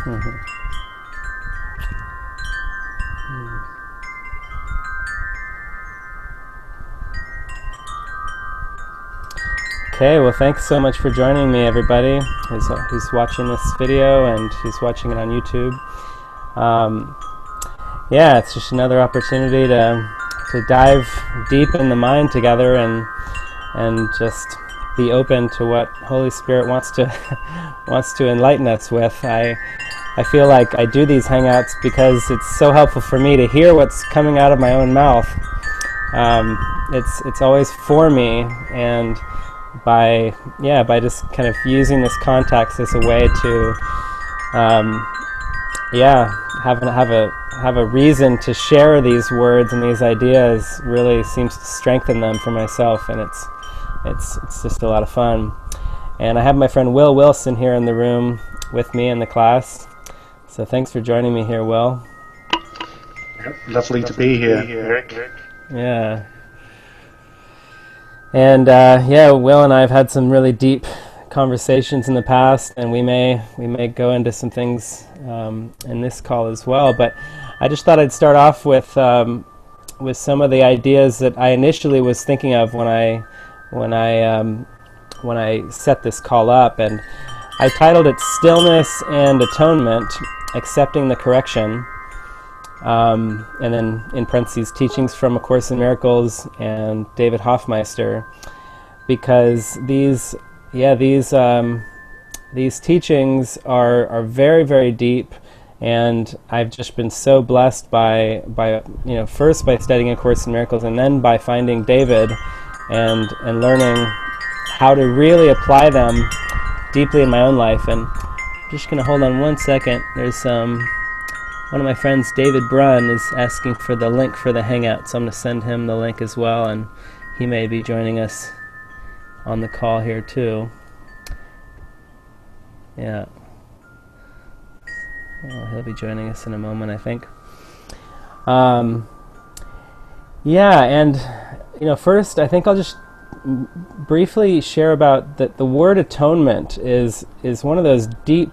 Okay, well, thanks so much for joining me, everybody who's watching this video and who's watching it on YouTube. Yeah, it's just another opportunity to dive deep in the mind together and just be open to what Holy Spirit wants to enlighten us with. I feel like I do these hangouts because it's so helpful for me to hear what's coming out of my own mouth. It's always for me, and by just kind of using this context as a way to have a reason to share these words and these ideas really seems to strengthen them for myself, and it's just a lot of fun. And I have my friend Will Wilson here in the room with me in the class. So thanks for joining me here, Will. Yep, lovely to be here, Erik. Yeah. And Will and I have had some really deep conversations in the past, and we may go into some things in this call as well. But I just thought I'd start off with some of the ideas that I initially was thinking of when I set this call up, and I titled it "Stillness and Atonement: Accepting the Correction." And then in parentheses, teachings from A Course in Miracles and David Hoffmeister, because these teachings are very, very deep, and I've just been so blessed by first by studying A Course in Miracles, and then by finding David and learning how to really apply them deeply in my own life. And I'm just going to hold on one second. There's one of my friends, David Brunn, is asking for the link for the Hangout, so I'm going to send him the link as well, and he may be joining us on the call here too. Yeah. Well, he'll be joining us in a moment, I think. First, I think I'll just briefly share about that the word atonement is one of those deep,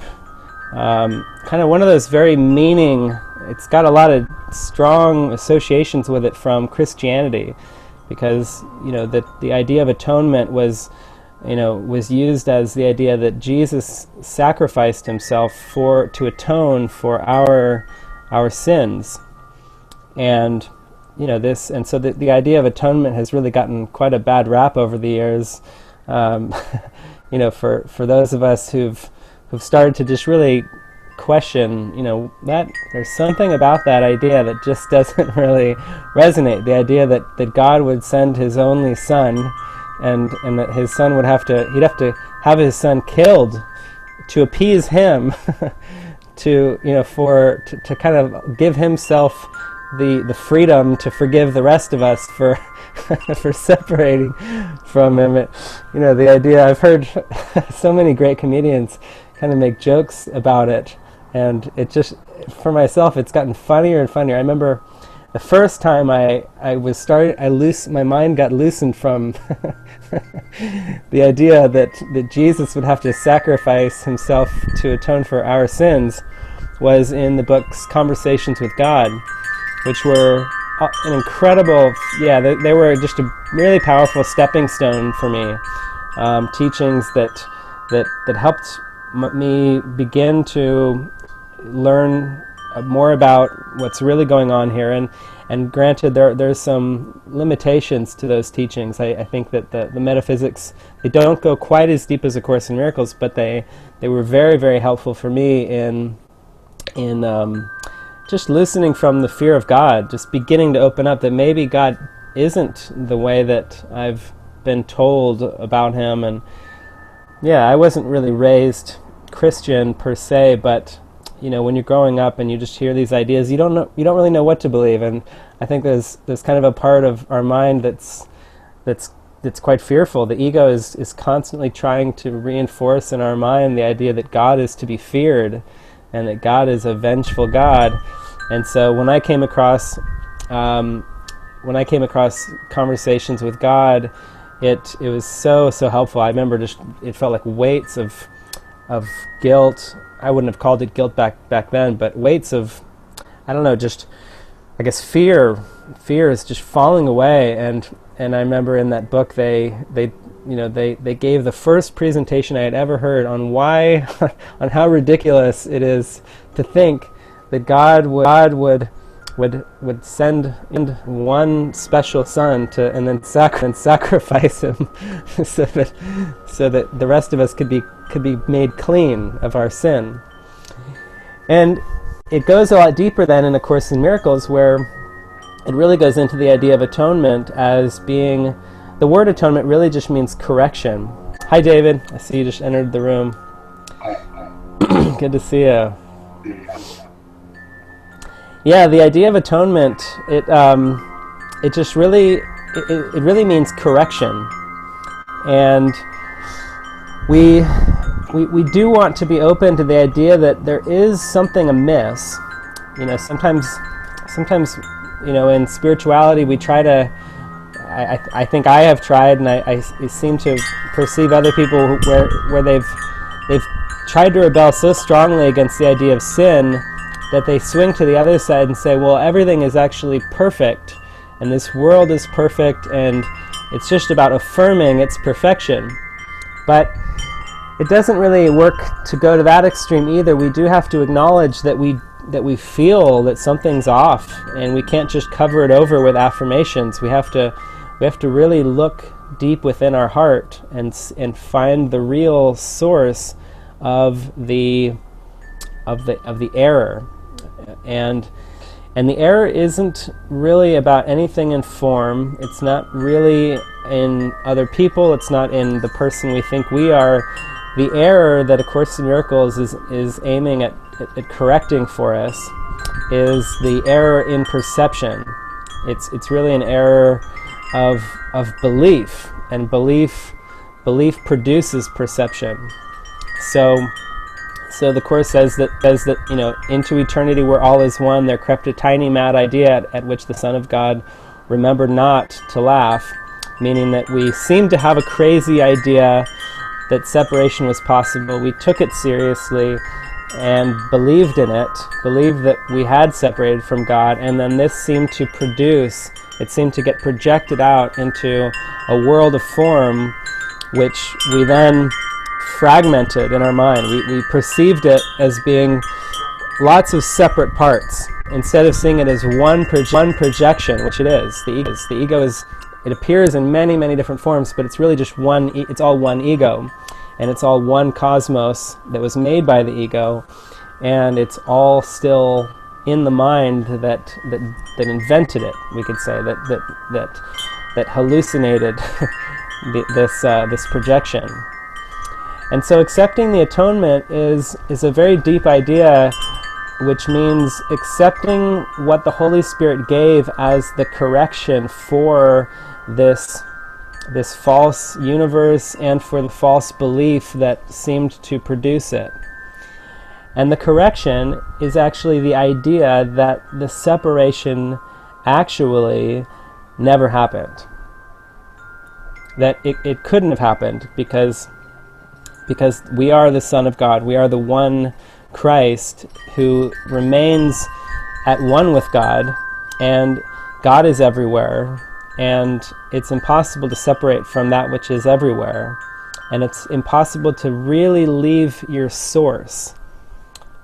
kind of one of those very meaning, it's got a lot of strong associations with it from Christianity, because the idea of atonement was used as the idea that Jesus sacrificed himself to atone for our sins, and so the idea of atonement has really gotten quite a bad rap over the years. For those of us who've started to just really question, that there's something about that idea that just doesn't really resonate. The idea that God would send his only son, and that his son he'd have to have his son killed to appease him, to kind of give himself the freedom to forgive the rest of us for for separating from him. The idea, I've heard so many great comedians kind of make jokes about it, and it just, for myself, it's gotten funnier and funnier. I remember the first time my mind got loosened from the idea that Jesus would have to sacrifice himself to atone for our sins was in the books Conversations with God, which were an incredible, they were just a really powerful stepping stone for me. Teachings that helped me begin to learn more about what's really going on here. And granted, there's some limitations to those teachings. I think that the metaphysics, they don't go quite as deep as A Course in Miracles, but they were very, very helpful for me in just listening from the fear of God, just beginning to open up that maybe God isn't the way that I've been told about him. And I wasn't really raised Christian per se, but when you're growing up and you just hear these ideas, you don't really know what to believe. And I think there's kind of a part of our mind that's quite fearful. The ego is constantly trying to reinforce in our mind the idea that God is to be feared, and that God is a vengeful God. And so when I came across Conversations with God, it was so helpful. I remember it felt like weights of of guilt. I wouldn't have called it guilt back then, but weights of, I don't know, just, I guess, fear is just falling away. And I remember in that book they gave the first presentation I had ever heard on why on how ridiculous it is to think that God would send one special son and then sacrifice him so that the rest of us could be made clean of our sin. And it goes a lot deeper then in A Course in Miracles, where it really goes into the idea of atonement as being, the word atonement really just means correction. Hi David, I see you just entered the room. Good to see you. Yeah, the idea of atonement, it just really, it really means correction. And we do want to be open to the idea that there is something amiss. Sometimes, in spirituality we try to, I think I have tried, and I seem to perceive other people where they've tried to rebel so strongly against the idea of sin that they swing to the other side and say, well, everything is actually perfect, and this world is perfect, and it's just about affirming its perfection. But it doesn't really work to go to that extreme either. We do have to acknowledge that we feel that something's off, and we can't just cover it over with affirmations. We have to really look deep within our heart and find the real source of the error. And the error isn't really about anything in form. It's not really in other people. It's not in the person we think we are. The error that A Course in Miracles is aiming at correcting for us is the error in perception. It's really an error of belief, and belief produces perception. So the Course says that into eternity where all is one, there crept a tiny mad idea at which the Son of God remembered not to laugh, meaning that we seemed to have a crazy idea that separation was possible. We took it seriously and believed in it, believed that we had separated from God, and then this seemed to get projected out into a world of form, which we then fragmented in our mind. We perceived it as being lots of separate parts, instead of seeing it as one projection, which it is. The ego is, it appears in many, many different forms, but it's really just one, it's all one ego, and it's all one cosmos that was made by the ego, and it's all still in the mind that invented it, we could say, that hallucinated this projection. And so accepting the atonement is a very deep idea, which means accepting what the Holy Spirit gave as the correction for this false universe and for the false belief that seemed to produce it. And the correction is actually the idea that the separation actually never happened. That it couldn't have happened because we are the Son of God. We are the one Christ who remains at one with God, and God is everywhere, and it's impossible to separate from that which is everywhere, and it's impossible to really leave your source.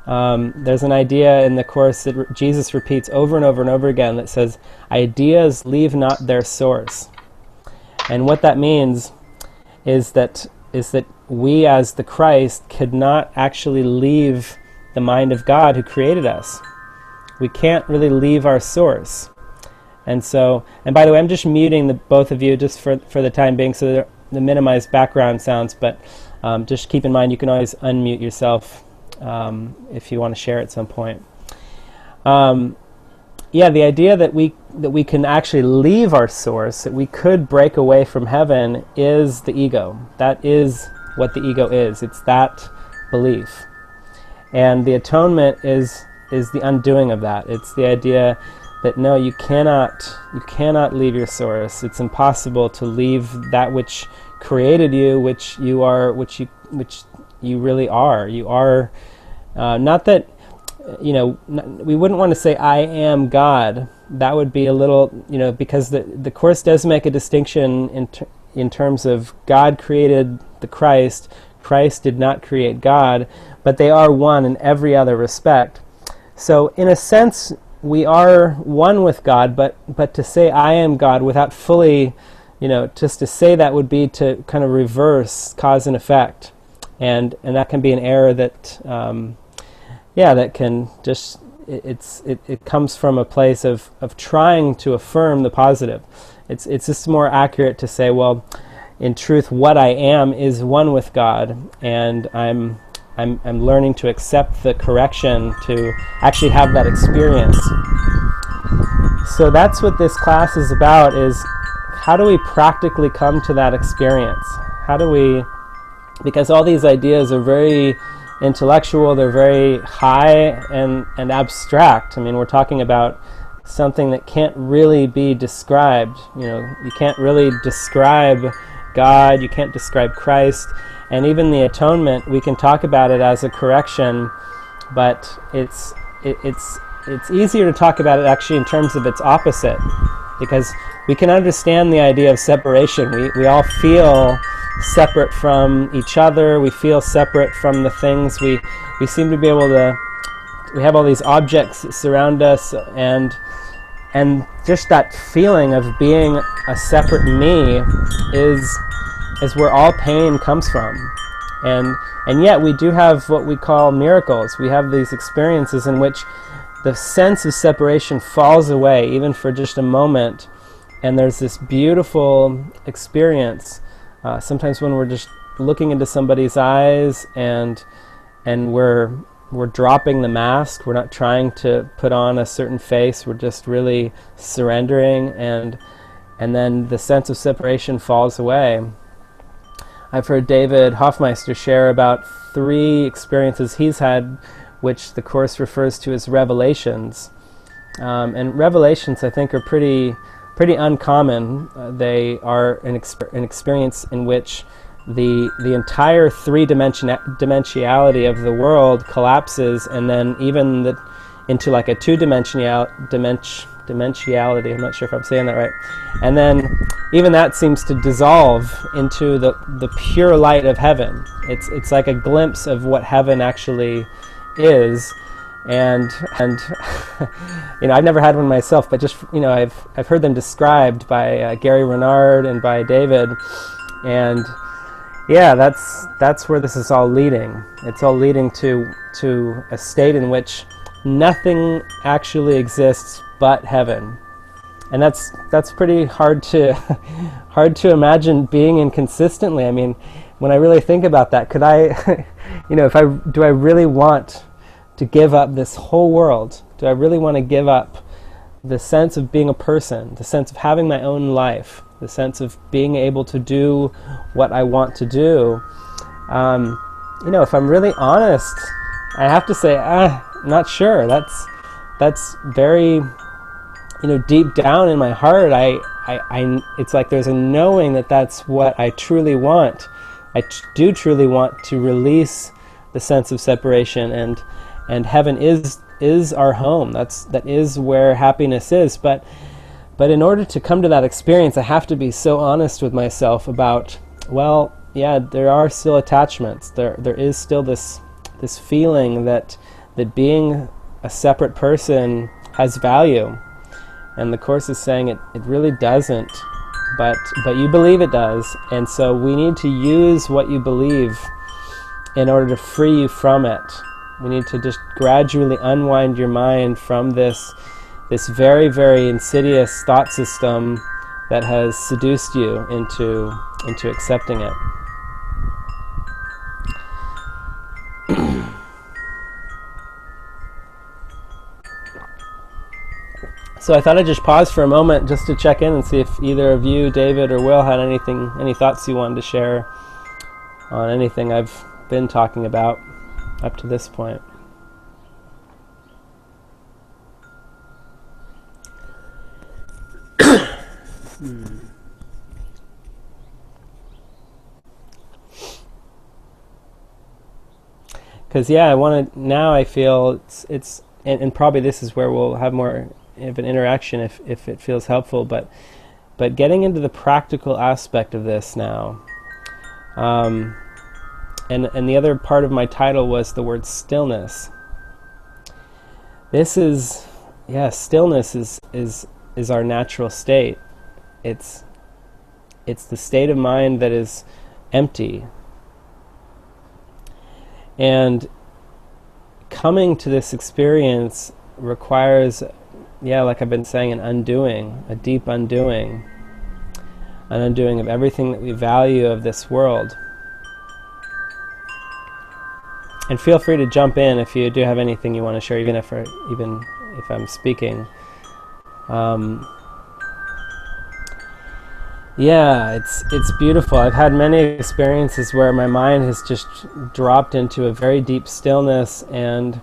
There's an idea in the Course that Jesus repeats over and over and over again that says, ideas leave not their source. And what that means is that we as the Christ could not actually leave the mind of God who created us. We can't really leave our source. And by the way, I'm just muting both of you just for the time being, so the minimize background sounds, but just keep in mind you can always unmute yourself if you want to share at some point. The idea that we can actually leave our source, that we could break away from heaven, is the ego. That is what the ego is. It's that belief. And the atonement is the undoing of that. It's the idea that no, you cannot leave your source. It's impossible to leave that which created you, which you really are. You are, not that, we wouldn't want to say I am God. That would be a little, because the Course does make a distinction in terms of God created the Christ. Christ did not create God, but they are one in every other respect. So in a sense, we are one with God, but to say I am God without fully, just to say that would be to kind of reverse cause and effect. And that can be an error that, that can just, it comes from a place of trying to affirm the positive. It's just more accurate to say, well, in truth, what I am is one with God, and I'm learning to accept the correction to actually have that experience. So that's what this class is about, is how do we practically come to that experience? How do we, because all these ideas are very intellectual, they're very high and abstract. I mean, we're talking about something that can't really be described. You can't really describe God, you can't describe Christ, and even the atonement, we can talk about it as a correction, but it's easier to talk about it actually in terms of its opposite, because we can understand the idea of separation. We all feel separate from each other, we feel separate from the things we seem to be able to, we have all these objects that surround us, and just that feeling of being a separate me is where all pain comes from. And yet we do have what we call miracles. We have these experiences in which the sense of separation falls away, even for just a moment, and there's this beautiful experience. Sometimes when we're just looking into somebody's eyes and we're dropping the mask, we're not trying to put on a certain face, we're just really surrendering, and then the sense of separation falls away. I've heard David Hoffmeister share about 3 experiences he's had, which the Course refers to as revelations. And revelations, I think, are pretty uncommon. They are an experience in which the entire three-dimensionality of the world collapses, and then even into like a dimensionality. I'm not sure if I'm saying that right. And then even that seems to dissolve into the pure light of heaven. It's like a glimpse of what heaven actually is. And I've never had one myself, but just I've heard them described by Gary Renard and by David, and yeah, that's where this is all leading. It's all leading to a state in which nothing actually exists but heaven, and that's pretty hard to imagine being inconsistently. I mean, when I really think about that, could I, do I really want to give up this whole world? Do I really want to give up the sense of being a person, the sense of having my own life, the sense of being able to do what I want to do? If I'm really honest, I have to say, I'm not sure. That's very, deep down in my heart, I it's like there's a knowing that that's what I truly want. I do truly want to release the sense of separation, and heaven is our home. That is where happiness is. But in order to come to that experience, I have to be so honest with myself about, well, yeah, there are still attachments. There is still this feeling that being a separate person has value. And the Course is saying it really doesn't, but you believe it does, and so we need to use what you believe in order to free you from it. We need to just gradually unwind your mind from this very, very insidious thought system that has seduced you into accepting it. So I thought I'd just pause for a moment just to check in and see if either of you, David or Will, had any thoughts you wanted to share on anything I've been talking about up to this point. Because I want to, now I feel it's and probably this is where we'll have more of an interaction if it feels helpful, but getting into the practical aspect of this now. And the other part of my title was the word stillness. This is, stillness is our natural state. It's the state of mind that is empty. And coming to this experience requires, like I've been saying, an undoing, a deep undoing, an undoing of everything that we value of this world. And feel free to jump in if you do have anything you want to share, even if I'm speaking. It's beautiful. I've had many experiences where my mind has just dropped into a very deep stillness, and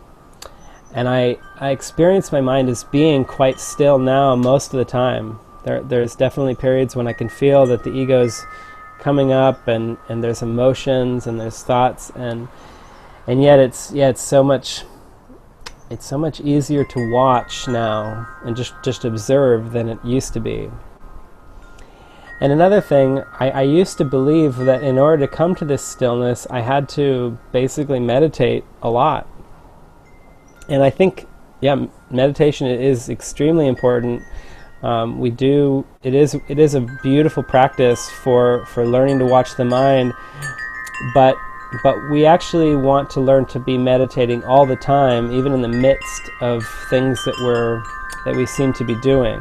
I experience my mind as being quite still now most of the time. There's definitely periods when I can feel that the ego's coming up, and there's emotions and there's thoughts, and yet it's so much easier to watch now and just observe than it used to be. And another thing, I used to believe that in order to come to this stillness, I had to basically meditate a lot. And I think, meditation is extremely important. It is a beautiful practice for learning to watch the mind, but we actually want to learn to be meditating all the time, even in the midst of things that we seem to be doing.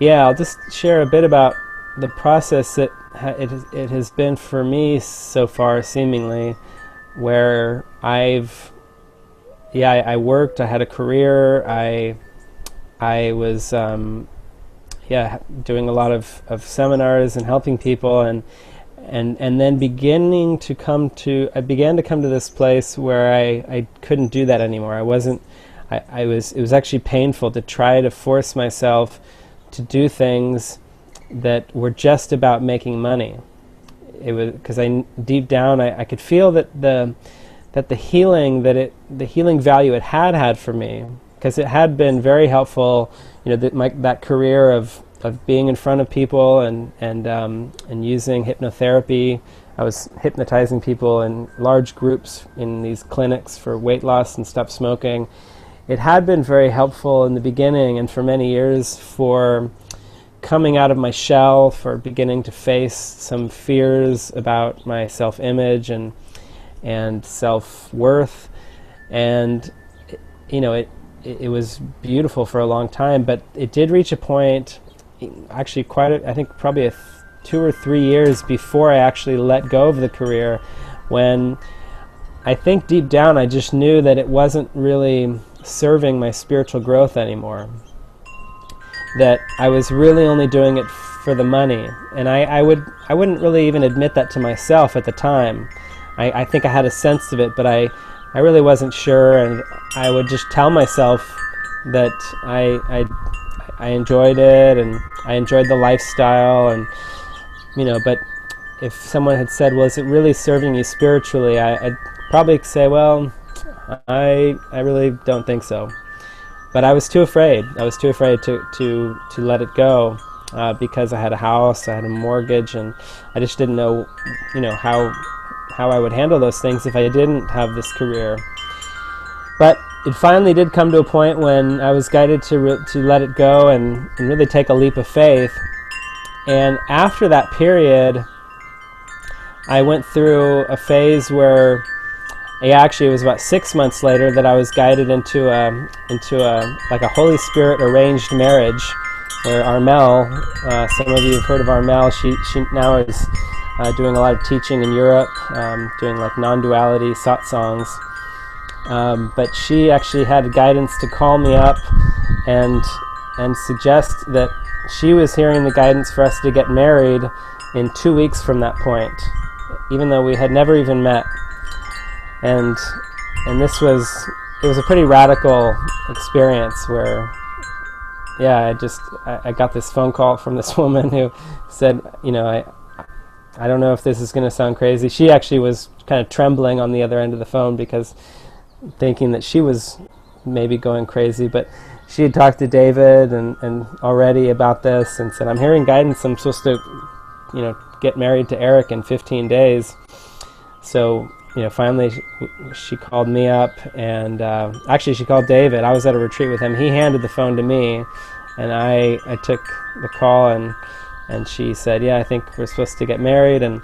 I'll just share a bit about the process that it has been for me so far, seemingly, where I worked, I had a career, I was doing a lot of seminars and helping people, and then I began to come to this place where I couldn't do that anymore. It was actually painful to try to force myself to do things that were just about making money. It was because deep down I could feel that the healing value it had for me, because it had been very helpful. That career of being in front of people and using hypnotherapy. I was hypnotizing people in large groups in these clinics for weight loss and stop smoking. It had been very helpful in the beginning and for many years for coming out of my shell, for beginning to face some fears about my self-image and self-worth. And it was beautiful for a long time, but it did reach a point, actually I think probably 2 or 3 years before I actually let go of the career, when I think deep down I just knew that it wasn't really serving my spiritual growth anymore. That I was really only doing it for the money, and I wouldn't really even admit that to myself at the time. I think I had a sense of it, but I really wasn't sure, and I would just tell myself that I enjoyed it and I enjoyed the lifestyle, and but if someone had said, well, is it really serving you spiritually, I'd probably say, well, I really don't think so. But I was too afraid. I was too afraid to let it go, because I had a house, I had a mortgage, and I just didn't know, how I would handle those things if I didn't have this career. But it finally did come to a point when I was guided to let it go and really take a leap of faith. And after that period, I went through a phase where, actually it was about 6 months later, that I was guided into a Holy Spirit arranged marriage, where Armel, some of you have heard of Armel, she now is doing a lot of teaching in Europe, doing like non-duality satsangs. But she actually had guidance to call me up and suggest that she was hearing the guidance for us to get married in 2 weeks from that point, even though we had never even met. And it was a pretty radical experience where, I got this phone call from this woman who said, I don't know if this is going to sound crazy. She actually was kind of trembling on the other end of the phone because thinking that she was maybe going crazy, but she had talked to David and already about this and said, I'm hearing guidance. I'm supposed to, get married to Erik in 15 days. So, finally she called me up, and actually she called David. I was at a retreat with him. He handed the phone to me, and I took the call, and she said, yeah, I think we're supposed to get married. And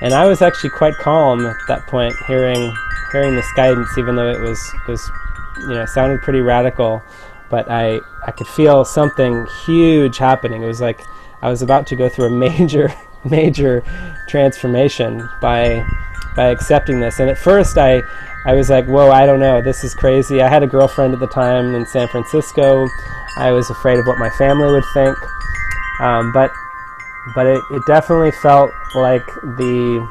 I was actually quite calm at that point, hearing this guidance, even though it was sounded pretty radical, but I could feel something huge happening. It was like I was about to go through a major transformation by accepting this. And at first I was like, whoa, I don't know, this is crazy. I had a girlfriend at the time in San Francisco. I was afraid of what my family would think. But it definitely felt like the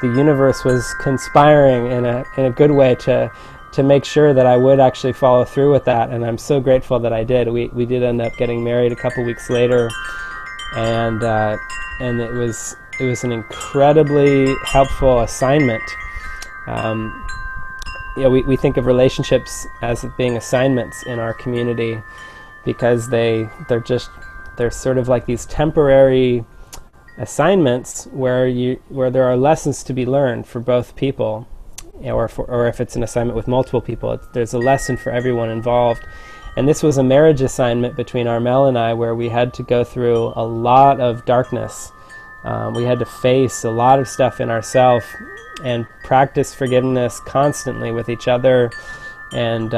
universe was conspiring in a good way to make sure that I would actually follow through with that, and I'm so grateful that I did. We did end up getting married a couple weeks later, and it was an incredibly helpful assignment. We think of relationships as being assignments in our community because they're sort of like these temporary assignments where there are lessons to be learned for both people, or if it's an assignment with multiple people, there's a lesson for everyone involved. And this was a marriage assignment between Armel and I, where we had to go through a lot of darkness. We had to face a lot of stuff in ourselves and practice forgiveness constantly with each other, and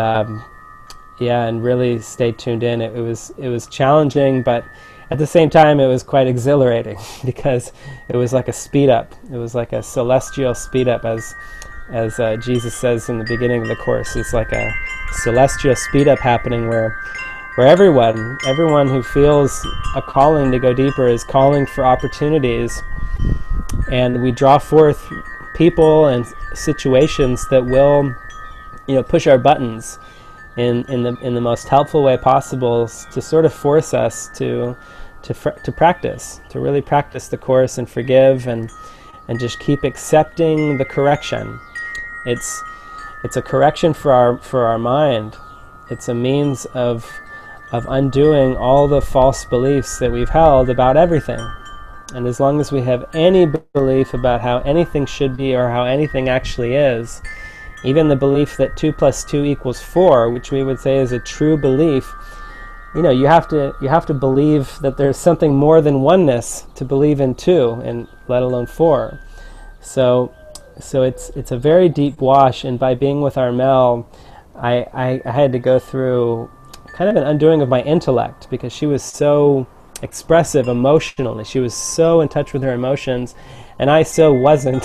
and really stay tuned in. It was challenging, but at the same time it was quite exhilarating because it was like a speed up. It was like a celestial speed up, as Jesus says in the beginning of the Course. It's like a celestial speed up happening where everyone who feels a calling to go deeper is calling for opportunities, and we draw forth people and situations that will push our buttons in the most helpful way possible to sort of force us to practice, to really practice the Course and forgive and just keep accepting the correction. It's a correction for our mind. It's a means of undoing all the false beliefs that we've held about everything. And as long as we have any belief about how anything should be or how anything actually is, even the belief that 2 + 2 = 4, which we would say is a true belief, you have to believe that there's something more than oneness to believe in 2, and let alone 4. So it's a very deep wash, and by being with Armel, I had to go through kind of an undoing of my intellect, because she was so expressive emotionally. She was so in touch with her emotions, and I so wasn't.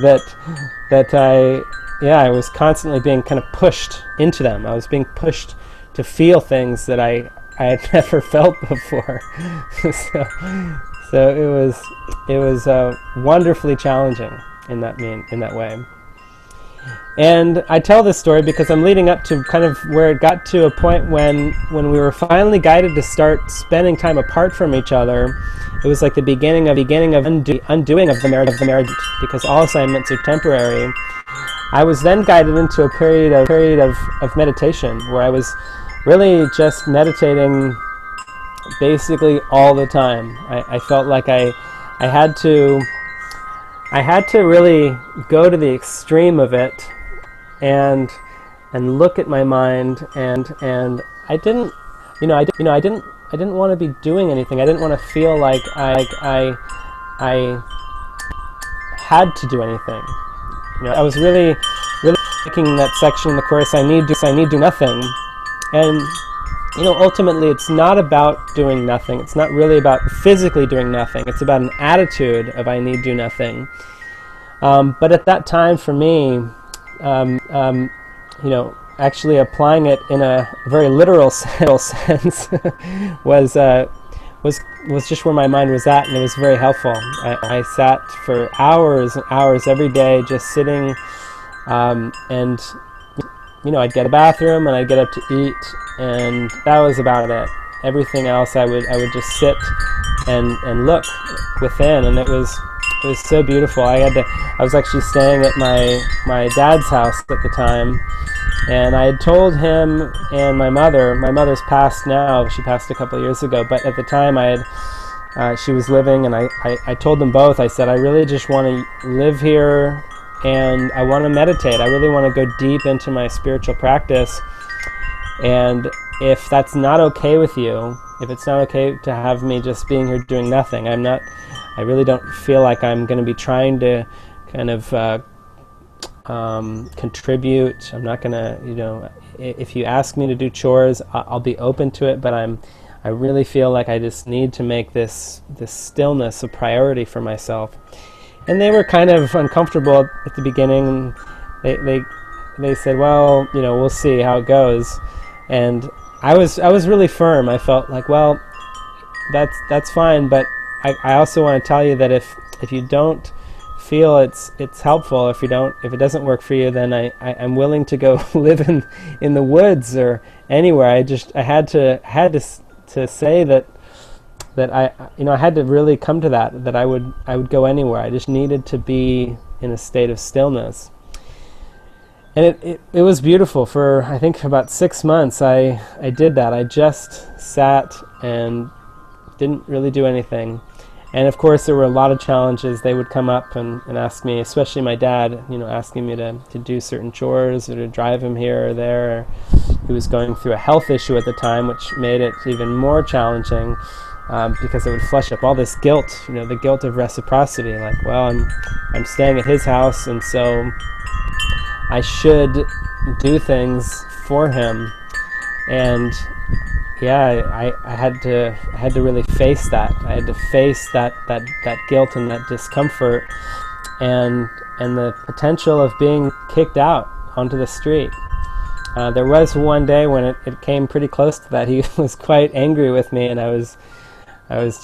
that I was constantly being kind of pushed into them. I was being pushed to feel things that I had never felt before. so it was wonderfully challenging in that way. And I tell this story because I'm leading up to kind of where it got to a point when we were finally guided to start spending time apart from each other. It was like the beginning of undoing of the marriage, because all assignments are temporary. I was then guided into a period of meditation where I was really just meditating basically all the time. I felt like I had to really go to the extreme of it and look at my mind, and I didn't want to be doing anything. I didn't want to feel like I had to do anything. I was really liking that section in the Course, I need do nothing. And ultimately it's not about doing nothing. It's not really about physically doing nothing. It's about an attitude of I need do nothing. But at that time for me, actually applying it in a very literal sense was just where my mind was at, and it was very helpful. I sat for hours and hours every day just sitting, and I'd get a bathroom and I'd get up to eat, and that was about it. everything else, I would just sit and look within, and it was so beautiful. I was actually staying at my dad's house at the time, and I had told him and my mother's passed now, she passed a couple of years ago, but at the time she was living, and I told them both, I said, I really just want to live here, and I want to meditate. I really want to go deep into my spiritual practice, and if that's not okay with you, if it's not okay to have me just being here doing nothing, I really don't feel like I'm going to be trying to kind of contribute. I'm not going to, if you ask me to do chores, I'll be open to it, but I really feel like I just need to make this stillness a priority for myself. And they were kind of uncomfortable at the beginning. They said, well, we'll see how it goes. And I was really firm. I felt like, well, that's fine, but I also want to tell you that if you don't feel it's helpful, if it doesn't work for you, then I'm willing to go live in the woods or anywhere. I had to say that I had to really come to that I would go anywhere. I just needed to be in a state of stillness. And it was beautiful. For I think about 6 months I did that. I just sat and didn't really do anything. And of course there were a lot of challenges. They would come up and ask me, especially my dad, asking me to do certain chores or to drive him here or there. He was going through a health issue at the time, which made it even more challenging, because it would flush up all this guilt, the guilt of reciprocity. Like, well, I'm staying at his house, and so I should do things for him. And yeah, I had to really face that. I had to face that guilt and that discomfort, and the potential of being kicked out onto the street. There was one day when it came pretty close to that. He was quite angry with me, and I was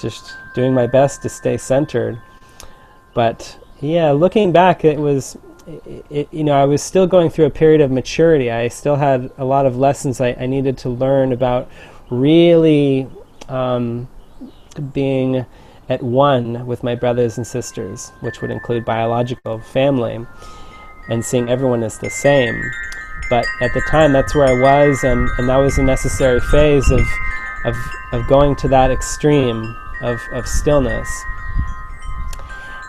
just doing my best to stay centered. But yeah, looking back, I was still going through a period of maturity. I still had a lot of lessons I needed to learn about really being at one with my brothers and sisters, which would include biological family, and seeing everyone as the same. But at the time, that's where I was, and that was a necessary phase of going to that extreme of stillness.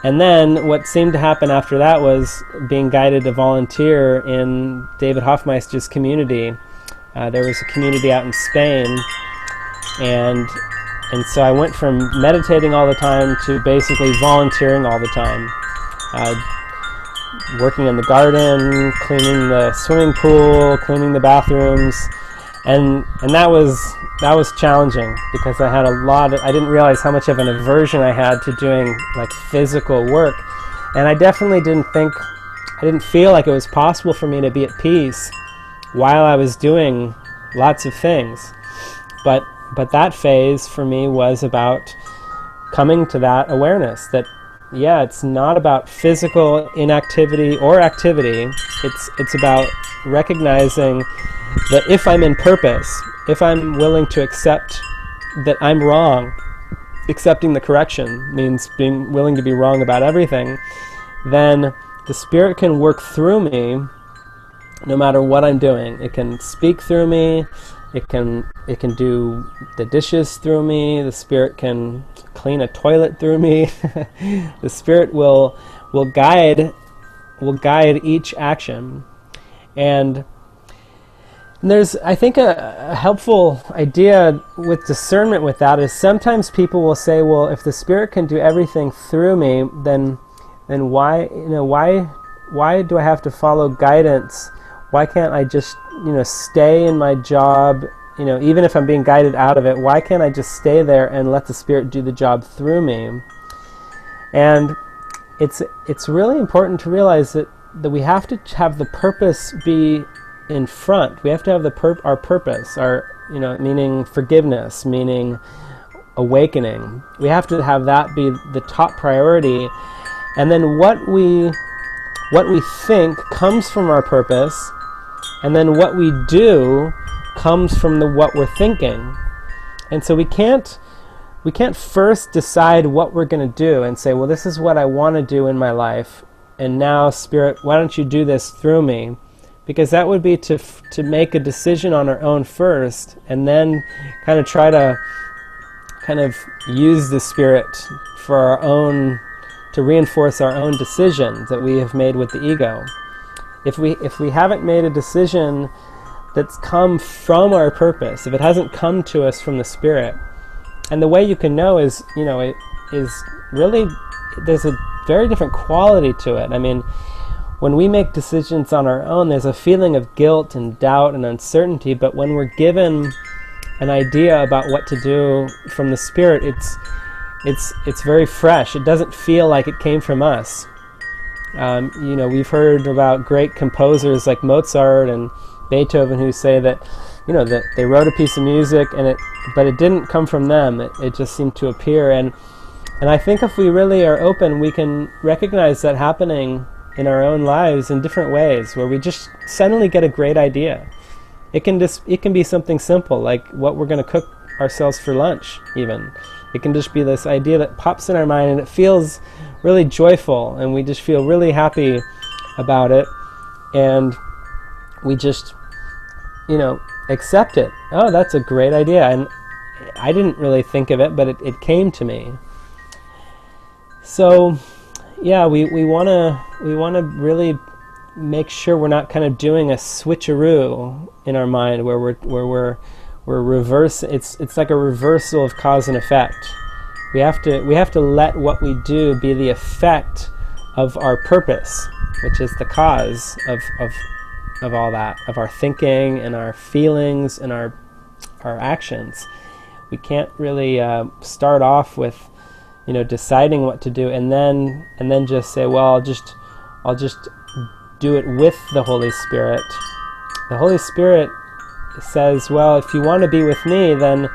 And then what seemed to happen after that was being guided to volunteer in David Hoffmeister's community. There was a community out in Spain, and so I went from meditating all the time to basically volunteering all the time. Working in the garden, cleaning the swimming pool, cleaning the bathrooms, and that was challenging, because I didn't realize how much of an aversion I had to doing like physical work, and I definitely didn't feel like it was possible for me to be at peace while I was doing lots of things. But that phase for me was about coming to that awareness that, yeah, it's not about physical inactivity or activity. It's about recognizing that if I'm in purpose, if I'm willing to accept that I'm wrong, accepting the correction means being willing to be wrong about everything, then the Spirit can work through me no matter what I'm doing. It can speak through me, it can do the dishes through me, the Spirit can clean a toilet through me. The Spirit will guide each action. And there's, I think, a helpful idea with discernment with that is sometimes people will say, well, if the Spirit can do everything through me, then why do I have to follow guidance? Why can't I just stay in my job? Even if I'm being guided out of it, why can't I just stay there and let the Spirit do the job through me? And it's really important to realize that we have to have the purpose be in front. We have to have our purpose, meaning forgiveness, meaning awakening. We have to have that be the top priority, and then what we think comes from our purpose, and then what we do comes from what we're thinking. And so we can't first decide what we're going to do and say, well, this is what I want to do in my life, and now, Spirit, why don't you do this through me? Because that would be to make a decision on our own first, and then kind of try to kind of use the Spirit for our own, to reinforce our own decisions that we have made with the ego. If we haven't made a decision that's come from our purpose, if it hasn't come to us from the Spirit, and the way you can know is, it is really, there's a very different quality to it. I mean, when we make decisions on our own, there's a feeling of guilt and doubt and uncertainty, but when we're given an idea about what to do from the Spirit, it's very fresh. It doesn't feel like it came from us. We've heard about great composers like Mozart and Beethoven who say that, that they wrote a piece of music but it didn't come from them. It just seemed to appear. And I think if we really are open, we can recognize that happening in our own lives in different ways, where we just suddenly get a great idea. It can be something simple, like what we're going to cook ourselves for lunch, even. It can just be this idea that pops in our mind, and it feels really joyful, and we just feel really happy about it, and we just, accept it. Oh, that's a great idea, and I didn't really think of it, but it came to me. So, yeah, we want to really make sure we're not kind of doing a switcheroo in our mind where we're reverse. It's like a reversal of cause and effect. We have to let what we do be the effect of our purpose, which is the cause of all that, of our thinking and our feelings and our actions. We can't really start off with deciding what to do and then just say, well, I'll just do it with the Holy Spirit. The Holy Spirit says, well, if you want to be with me, then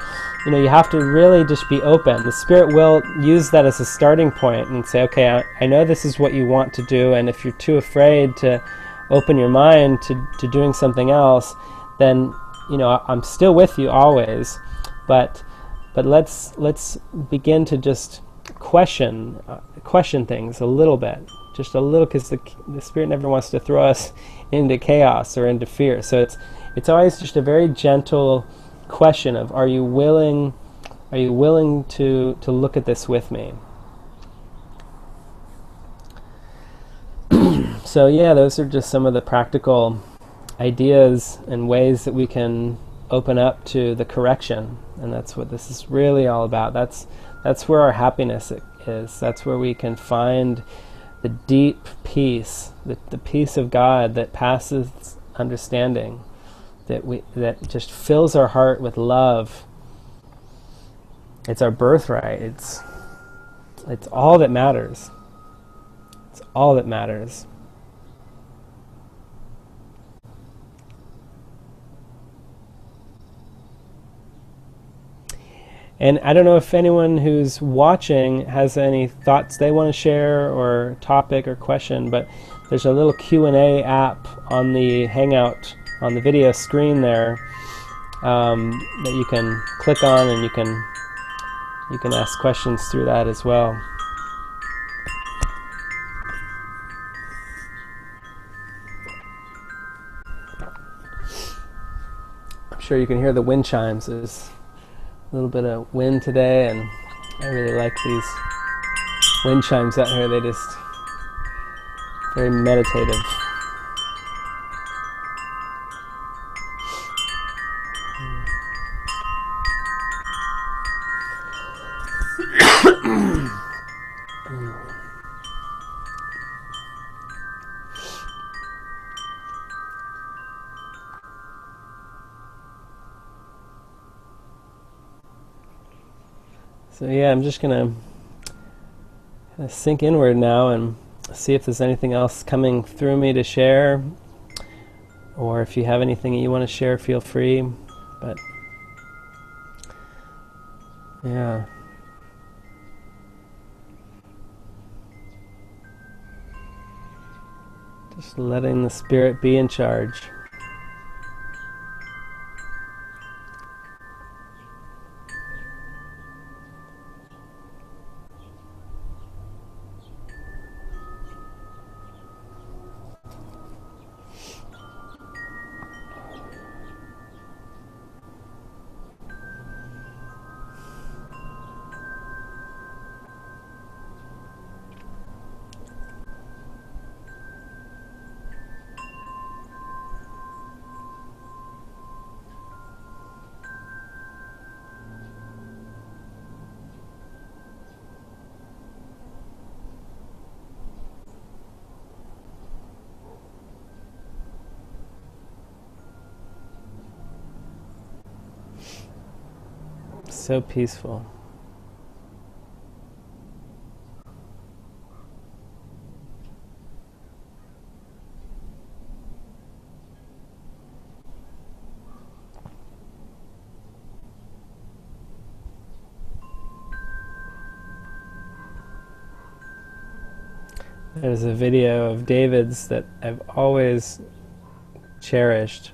you have to really just be open. The Spirit will use that as a starting point and say, okay, I know this is what you want to do, and if you're too afraid to open your mind to doing something else, then I'm still with you always, but let's begin to just question things a little bit, just a little, because the Spirit never wants to throw us into chaos or into fear. So it's always just a very gentle question of, are you willing to look at this with me? So yeah, those are just some of the practical ideas and ways that we can open up to the correction, and that's what this is really all about. That's where our happiness is. That's where we can find the deep peace, the peace of God that passes understanding, that just fills our heart with love. It's our birthright. It's all that matters. It's all that matters. And I don't know if anyone who's watching has any thoughts they want to share, or topic or question, but there's a little Q&A app on the Hangout, on the video screen there, that you can click on, and you can ask questions through that as well. I'm sure you can hear the wind chimes. There's a little bit of wind today, and I really like these wind chimes out here. They just very meditative. So yeah, I'm just going to sink inward now and see if there's anything else coming through me to share, or if you have anything you want to share, feel free. But yeah. Just letting the Spirit be in charge. so peaceful. There's a video of David's that I've always cherished,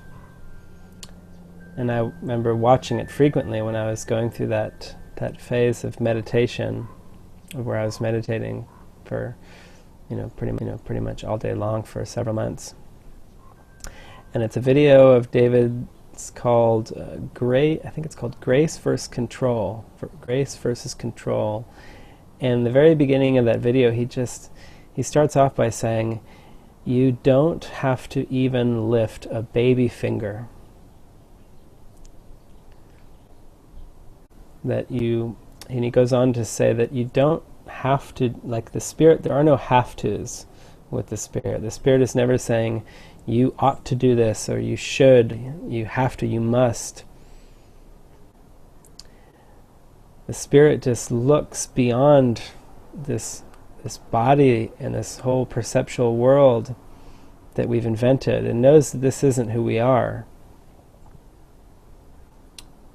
and I remember watching it frequently when I was going through that phase of meditation, where I was meditating for pretty much all day long for several months. And it's a video of David. It's called I think it's called Grace versus Control. Grace versus Control. And the very beginning of that video, he starts off by saying, you don't have to even lift a baby finger. And he goes on to say that you don't have to, like the Spirit, there are no have-tos with the Spirit. The Spirit is never saying, you ought to do this, or you should, you have to, you must. The Spirit just looks beyond this body and this whole perceptual world that we've invented, and knows that this isn't who we are.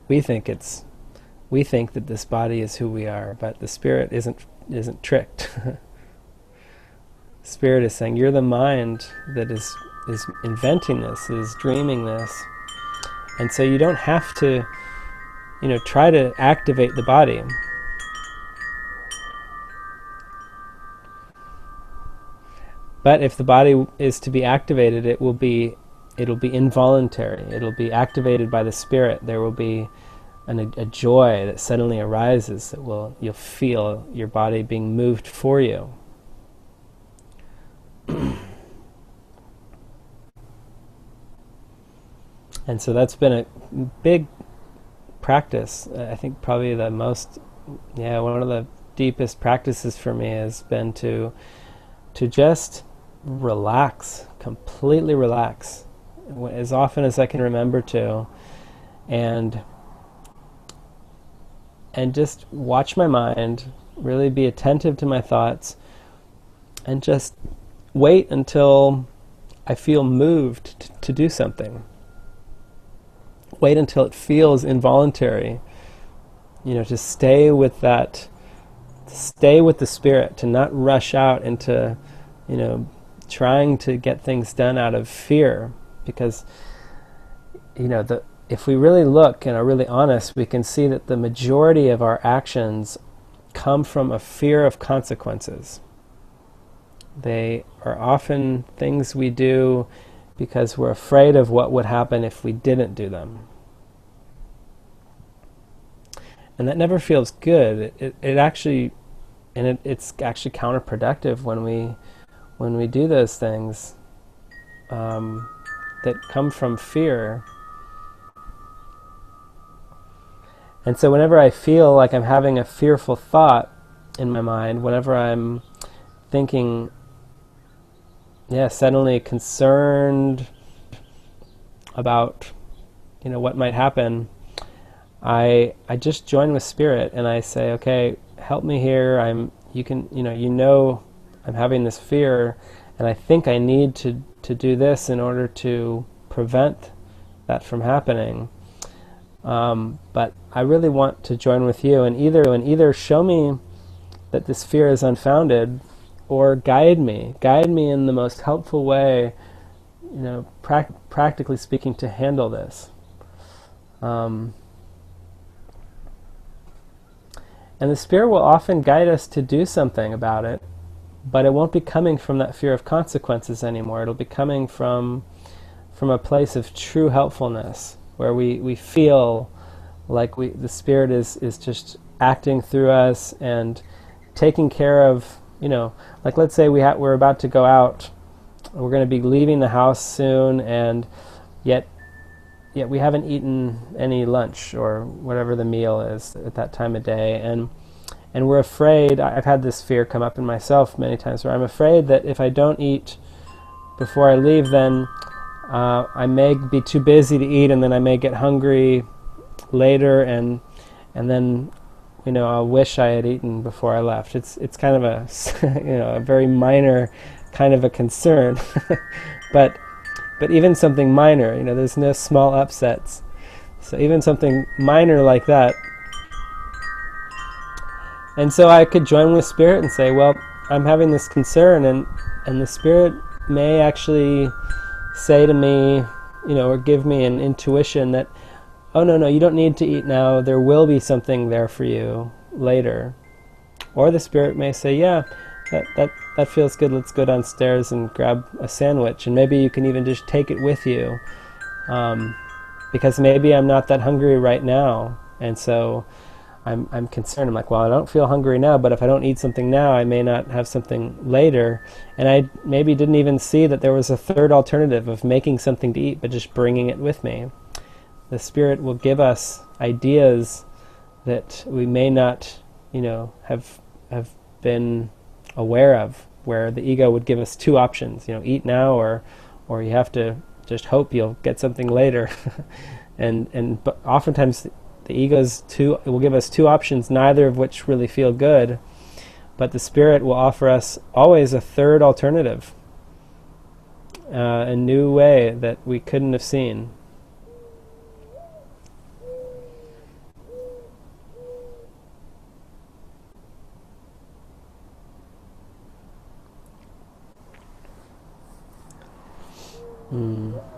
We think that this body is who we are, but the Spirit isn't tricked. Spirit is saying, you're the mind that is inventing this, is dreaming this, and so you don't have to, try to activate the body. But if the body is to be activated, it'll be involuntary. It'll be activated by the Spirit. There will be a joy that suddenly arises that you'll feel your body being moved for you. And so that's been a big practice. I think probably one of the deepest practices for me has been to just relax, completely relax, as often as I can remember to, and just watch my mind, really be attentive to my thoughts, and just wait until I feel moved to do something. Wait until it feels involuntary, to stay with that, to stay with the Spirit, to not rush out into, trying to get things done out of fear, because, if we really look and are really honest, we can see that the majority of our actions come from a fear of consequences. They are often things we do because we're afraid of what would happen if we didn't do them. And that never feels good. It's actually counterproductive when we do those things that come from fear. And so whenever I feel like I'm having a fearful thought in my mind, whenever I'm thinking, suddenly concerned about, what might happen, I just join with Spirit and I say, okay, help me here. I'm having this fear, and I think I need to do this in order to prevent that from happening. But I really want to join with you and either show me that this fear is unfounded, or guide me in the most helpful way, practically speaking, to handle this. And the Spirit will often guide us to do something about it, but it won't be coming from that fear of consequences anymore. It'll be coming from a place of true helpfulness, where we feel like the Spirit is just acting through us and taking care of, like let's say we're about to go out, we're going to be leaving the house soon, and yet we haven't eaten any lunch or whatever the meal is at that time of day, and we're afraid. I've had this fear come up in myself many times, where I'm afraid that if I don't eat before I leave, then I may be too busy to eat, and then I may get hungry later, and and then I'll wish I had eaten before I left. It's kind of a a very minor kind of a concern, but even something minor, there's no small upsets. So even something minor like that. And so I could join with Spirit and say, well, I'm having this concern, and the Spirit may actually say to me, or give me an intuition that, oh, no, you don't need to eat now. There will be something there for you later. Or the Spirit may say, yeah, that feels good. Let's go downstairs and grab a sandwich. And maybe you can even just take it with you. Because maybe I'm not that hungry right now. And so I'm concerned. I'm like, well, I don't feel hungry now, but if I don't eat something now, I may not have something later. And I maybe didn't even see that there was a third alternative of making something to eat, but just bringing it with me. The Spirit will give us ideas that we may not, have been aware of, where the ego would give us two options, eat now, or you have to just hope you'll get something later. But oftentimes the ego's will give us two options, neither of which really feel good, but the Spirit will offer us always a third alternative, a new way that we couldn't have seen.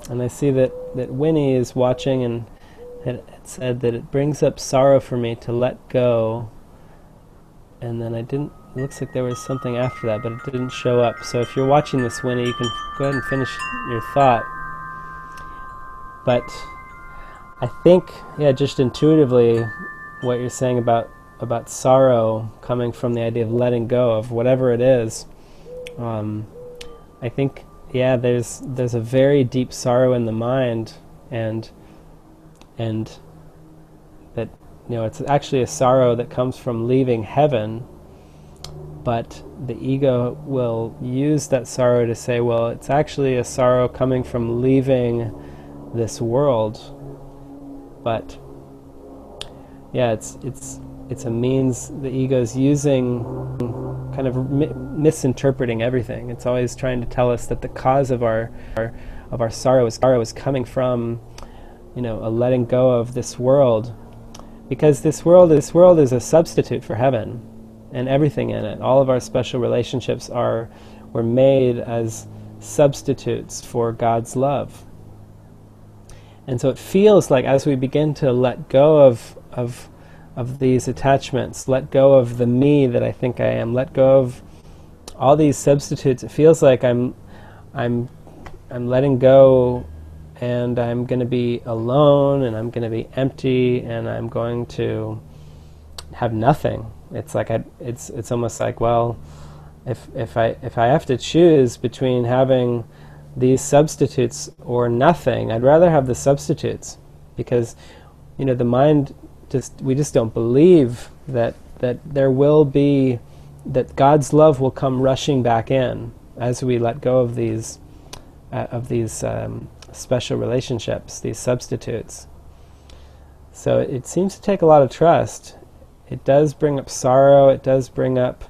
And I see that Winnie is watching, and it said that it brings up sorrow for me to let go. And then it looks like there was something after that, but it didn't show up. So if you're watching this, Winnie, you can go ahead and finish your thought. But I think, just intuitively, what you're saying about sorrow coming from the idea of letting go of whatever it is, I think, there's a very deep sorrow in the mind, and that it's actually a sorrow that comes from leaving heaven, but the ego will use that sorrow to say, well, it's actually a sorrow coming from leaving this world. But it's a means the ego's using, kind of misinterpreting everything. It's always trying to tell us that the cause of our sorrow is coming from, a letting go of this world, because this world is a substitute for heaven and everything in it. All of our special relationships were made as substitutes for God's love. And so it feels like as we begin to let go of these attachments, let go of the me that I think I am, let go of all these substitutes, it feels like I'm letting go, and I'm going to be alone, and I'm going to be empty, and I'm going to have nothing. It's like it's almost like, well, if I have to choose between having these substitutes or nothing, I'd rather have the substitutes, because the mind we just don't believe that there will be, that God's love will come rushing back in as we let go of these special relationships, these substitutes. So it seems to take a lot of trust. It does bring up sorrow. It does bring up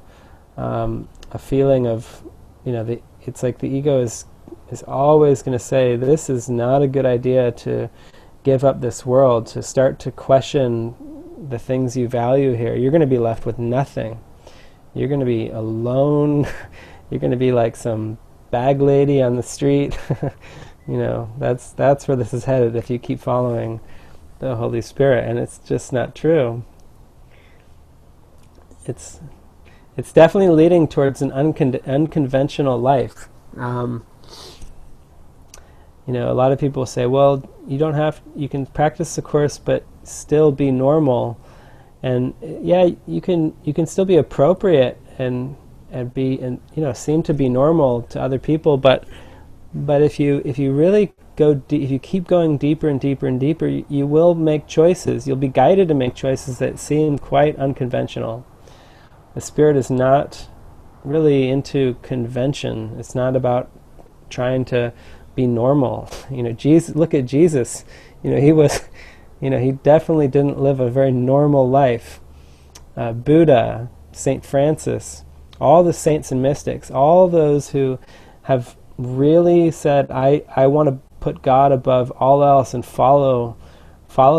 a feeling of, it's like the ego is always going to say, this is not a good idea to give up this world, to start to question the things you value here. You're going to be left with nothing. You're going to be alone. You're going to be like some bag lady on the street. That's where this is headed if you keep following the Holy Spirit, and it's just not true. It's definitely leading towards an unconventional life. A lot of people say, well, you can practice the Course but still be normal. And you can still be appropriate and seem to be normal to other people, but if you really go if you keep going deeper and deeper and deeper, you will make choices. You'll be guided to make choices that seem quite unconventional. The Spirit is not really into convention. It's not about trying to be normal. Jesus, look at Jesus. He He definitely didn't live a very normal life. Buddha, Saint Francis, all the saints and mystics, all those who have really said, I want to put God above all else and follow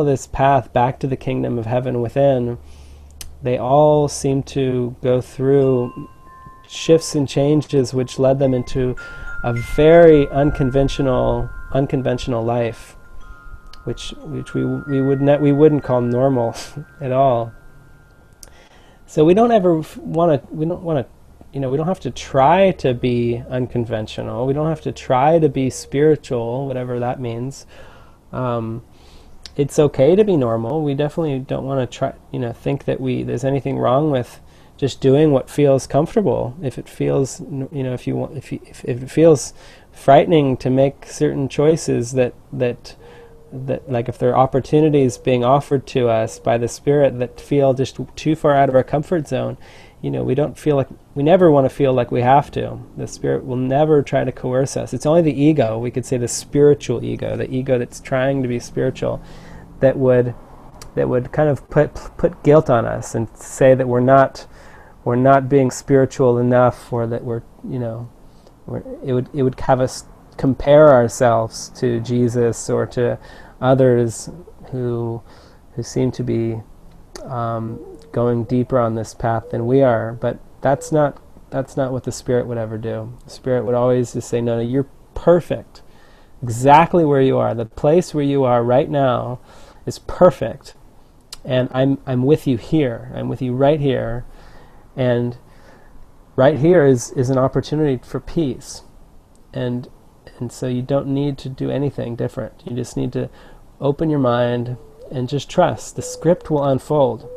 this path back to the kingdom of heaven within, they all seem to go through shifts and changes which led them into a very unconventional life, which we wouldn't call normal at all. So we don't have to try to be unconventional. We don't have to try to be spiritual, whatever that means. It's okay to be normal. We definitely don't want to try, think that there's anything wrong with just doing what feels comfortable. If it feels, if it feels frightening to make certain choices that like if there are opportunities being offered to us by the Spirit that feel just too far out of our comfort zone, we never want to feel like we have to. The Spirit will never try to coerce us. It's only the ego, we could say the spiritual ego, the ego that's trying to be spiritual, that would kind of put guilt on us and say that we're not being spiritual enough, or that it would have us compare ourselves to Jesus or to others who seem to be going deeper on this path than we are. But that's not what the Spirit would ever do. The Spirit would always just say, no, you're perfect. Exactly where you are. The place where you are right now is perfect. And I'm with you here. I'm with you right here. And right here is an opportunity for peace. And so you don't need to do anything different. You just need to open your mind and just trust. The script will unfold.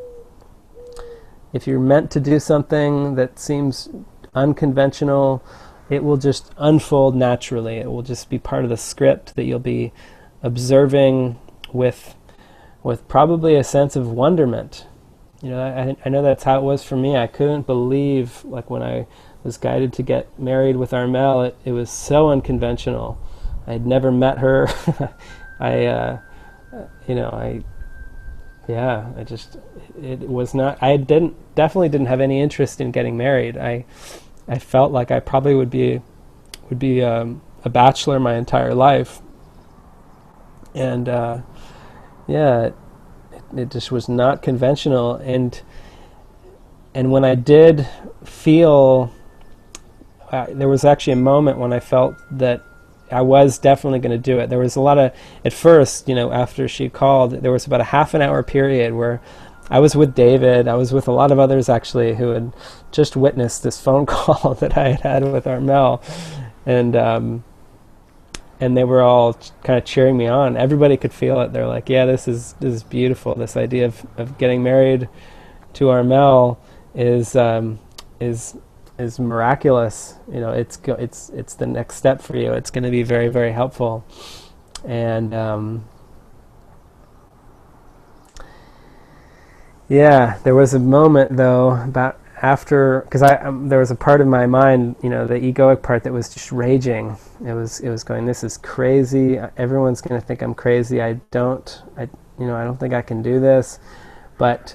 If you're meant to do something that seems unconventional, it will just unfold naturally. It will just be part of the script that you'll be observing with probably a sense of wonderment. I know that's how it was for me. I couldn't believe, like when I was guided to get married with Armel, it was so unconventional. I'd never met her. Definitely didn't have any interest in getting married. I felt like I probably would be a bachelor my entire life. And it just was not conventional. And when I did feel, there was actually a moment when I felt that I was definitely going to do it. There was a lot of, at first, after she called, there was about a half an hour period where I was with David. I was with a lot of others actually who had just witnessed this phone call that I had with Armel, and they were all kind of cheering me on. Everybody could feel it. They're like, "Yeah, this is beautiful. This idea of getting married to Armel is miraculous. It's the next step for you. It's going to be very, very helpful." And there was a moment though about after, because there was a part of my mind, the egoic part, that was just raging. It was going, "This is crazy. Everyone's going to think I'm crazy. I don't think I can do this." But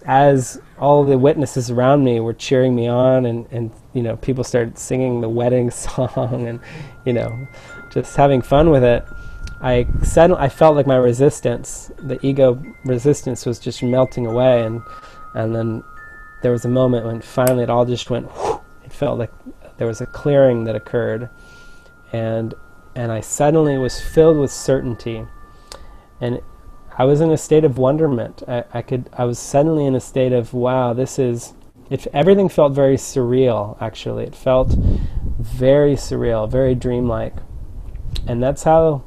as all the witnesses around me were cheering me on, and people started singing the wedding song, and just having fun with it, I felt like my resistance, the ego resistance, was just melting away, and then there was a moment when finally it all just went whoosh. It felt like there was a clearing that occurred, and I suddenly was filled with certainty, and I was in a state of wonderment. I was suddenly in a state of, wow, everything felt very surreal, actually. It felt very surreal, very dreamlike. And that's how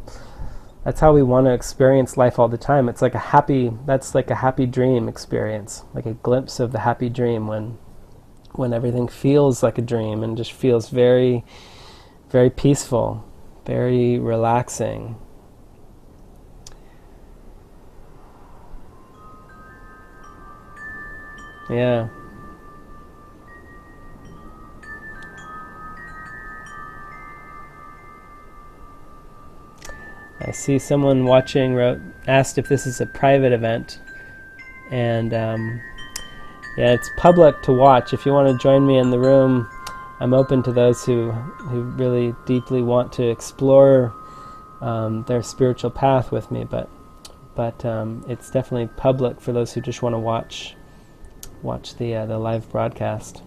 we want to experience life all the time. It's like a happy dream experience, like a glimpse of the happy dream when everything feels like a dream and just feels very, very peaceful, very relaxing. Yeah. I see someone watching asked if this is a private event, and yeah, it's public to watch. If you want to join me in the room, I'm open to those who really deeply want to explore their spiritual path with me, but it's definitely public for those who just want to watch the live broadcast.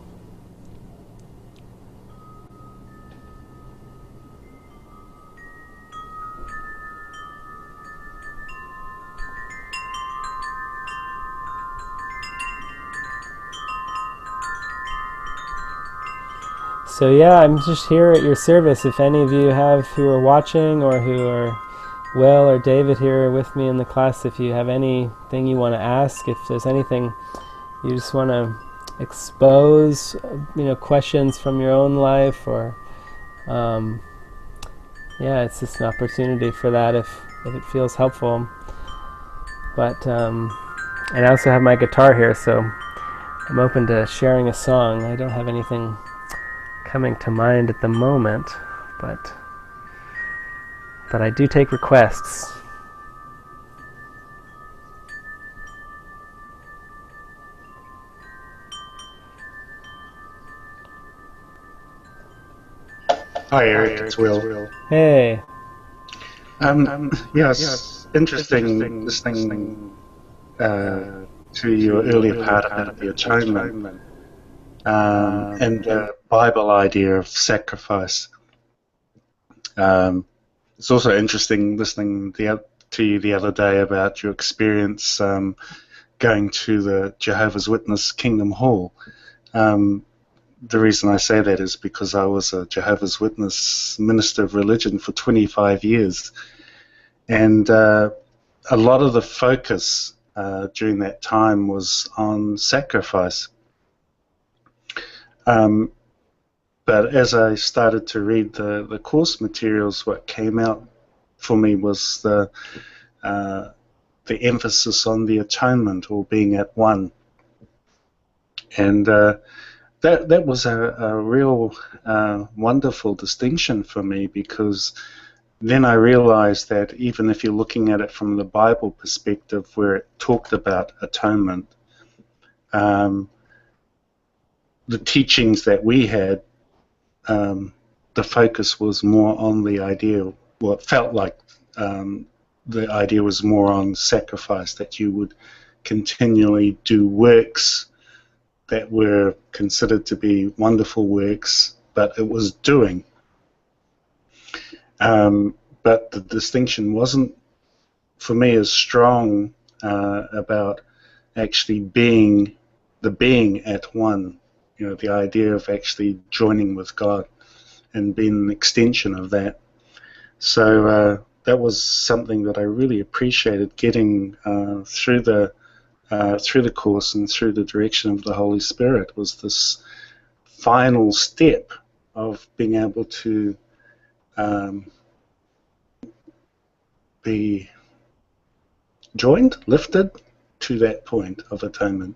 So yeah, I'm just here at your service. If any of you who are watching, or who are Will or David here with me in the class, if you have anything you want to ask, if there's anything you just want to expose, questions from your own life, or yeah, it's just an opportunity for that if it feels helpful. But and I also have my guitar here, so I'm open to sharing a song. I don't have anything coming to mind at the moment, but I do take requests. Hi Eric, it's Will. Hey. Yes, interesting listening to your earlier part about the atonement and the Bible idea of sacrifice. It's also interesting listening to you the other day about your experience going to the Jehovah's Witness Kingdom Hall. The reason I say that is because I was a Jehovah's Witness minister of religion for 25 years. And a lot of the focus during that time was on sacrifice. But as I started to read the course materials, what came out for me was the emphasis on the atonement, or being at one. And that was a real wonderful distinction for me, because then I realized that even if you're looking at it from the Bible perspective, where it talked about atonement, the teachings that we had, the focus was more on the idea, well, it felt like the idea was more on sacrifice, that you would continually do works that were considered to be wonderful works, but it was doing. But the distinction wasn't, for me, as strong about actually being at one. The idea of actually joining with God and being an extension of that. So that was something that I really appreciated getting through the course and through the direction of the Holy Spirit, was this final step of being able to be joined, lifted to that point of atonement.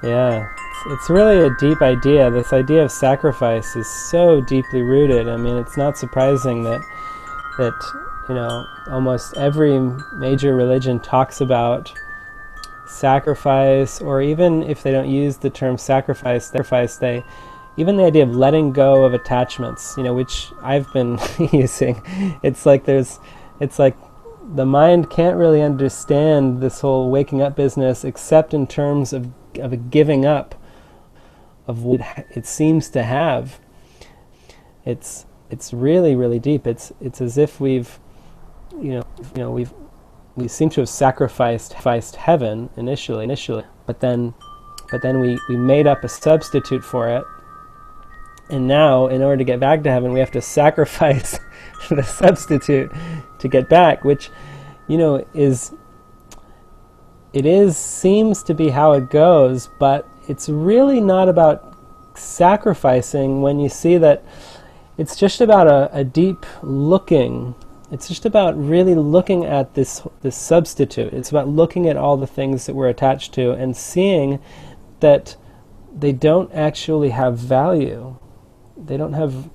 Yeah, it's really a deep idea. This idea of sacrifice is so deeply rooted. I mean, it's not surprising that almost every major religion talks about sacrifice, or even if they don't use the term sacrifice, even the idea of letting go of attachments, which I've been using. It's like the mind can't really understand this whole waking up business except in terms of a giving up of what it seems to have. It's really, really deep. It's as if we seem to have sacrificed heaven initially, but then we made up a substitute for it, and now in order to get back to heaven, we have to sacrifice the substitute to get back, which seems to be how it goes, but it's really not about sacrificing when you see that it's just about a deep looking it's just about really looking at this substitute. It's about looking at all the things that we're attached to and seeing that they don't actually have value. They don't have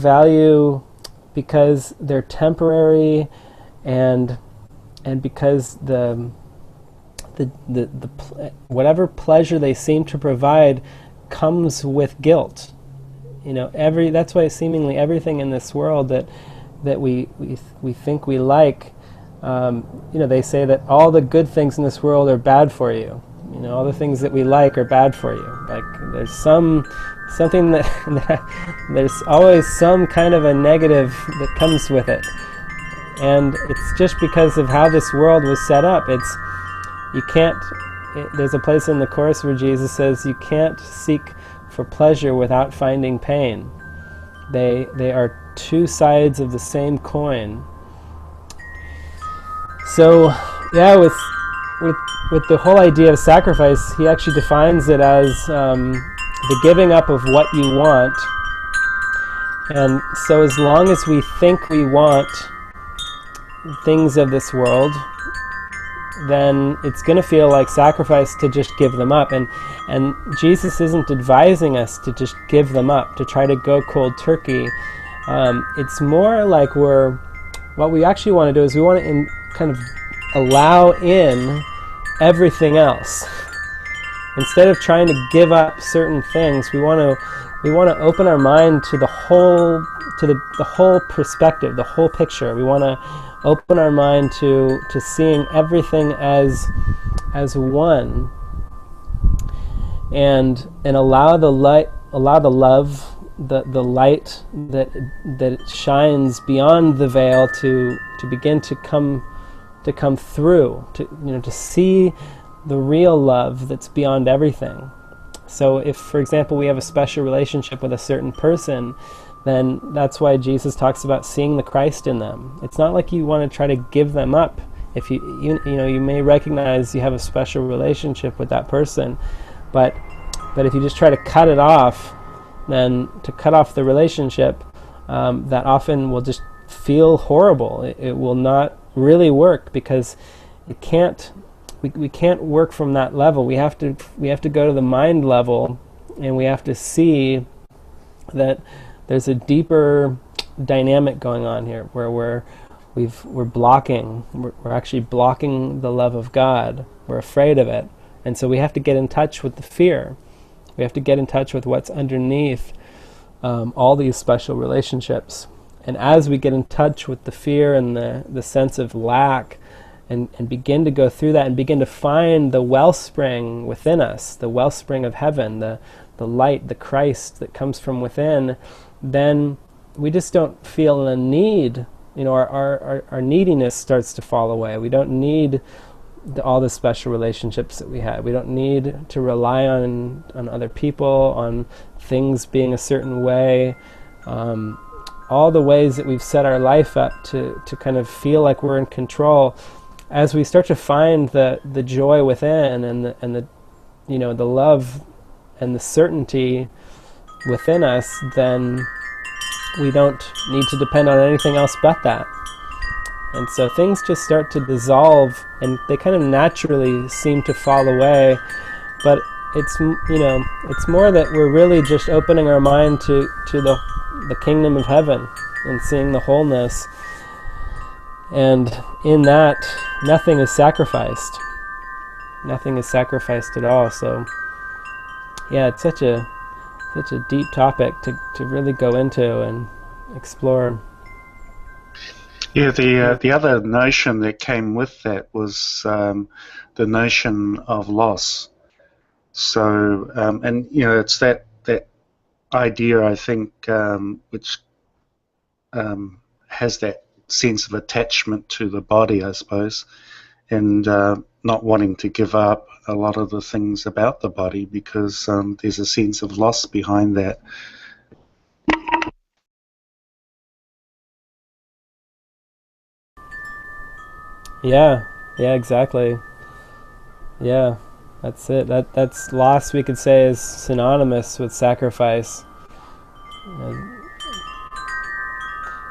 value because they're temporary, and because the whatever pleasure they seem to provide comes with guilt. That's why seemingly everything in this world that we think we like, they say that all the good things in this world are bad for you. All the things that we like are bad for you. Like there's something that there's always some kind of a negative that comes with it, and it's just because of how this world was set up. There's a place in the Course where Jesus says you can't seek for pleasure without finding pain. They are two sides of the same coin. So, yeah, with the whole idea of sacrifice, he actually defines it as the giving up of what you want. And so as long as we think we want things of this world, then it's going to feel like sacrifice to just give them up. And Jesus isn't advising us to just give them up, to try to go cold turkey. It's more like what we actually want to do is we want to kind of allow in everything else. Instead of trying to give up certain things, we want to open our mind to the whole perspective, the whole picture. We want to open our mind to seeing everything as one, and allow the light, allow the love, the light that shines beyond the veil to begin to come through, to see the real love that's beyond everything. So if, for example, we have a special relationship with a certain person, then that's why Jesus talks about seeing the Christ in them. It's not like you want to try to give them up. If you may recognize you have a special relationship with that person, but if you just try to cut it off, then to cut off the relationship, that often will just feel horrible. It will not really work, because it can't. We can't work from that level. We have to go to the mind level, and we have to see that there's a deeper dynamic going on here, where we're actually blocking the love of God. We're afraid of it, and so we have to get in touch with the fear. We have to get in touch with what's underneath all these special relationships. And as we get in touch with the fear and the sense of lack, and begin to go through that and begin to find the wellspring within us, the wellspring of heaven, the light, the Christ that comes from within, then we just don't feel a need. Our neediness starts to fall away. We don't need all the special relationships that we had. We don't need to rely on other people, on things being a certain way. All the ways that we've set our life up to kind of feel like we're in control. As we start to find the joy within, and the love and the certainty within us, then we don't need to depend on anything else but that. And so things just start to dissolve, and they kind of naturally seem to fall away. But it's more that we're really just opening our mind to the kingdom of heaven and seeing the wholeness. And in that, nothing is sacrificed. Nothing is sacrificed at all. So, yeah, it's such a deep topic to really go into and explore. Yeah, the other notion that came with that was the notion of loss. So, and it's that idea, I think, which has that sense of attachment to the body, I suppose, and not wanting to give up a lot of the things about the body, because there's a sense of loss behind that. Yeah, exactly. Yeah, that's it. That's loss, we could say, is synonymous with sacrifice.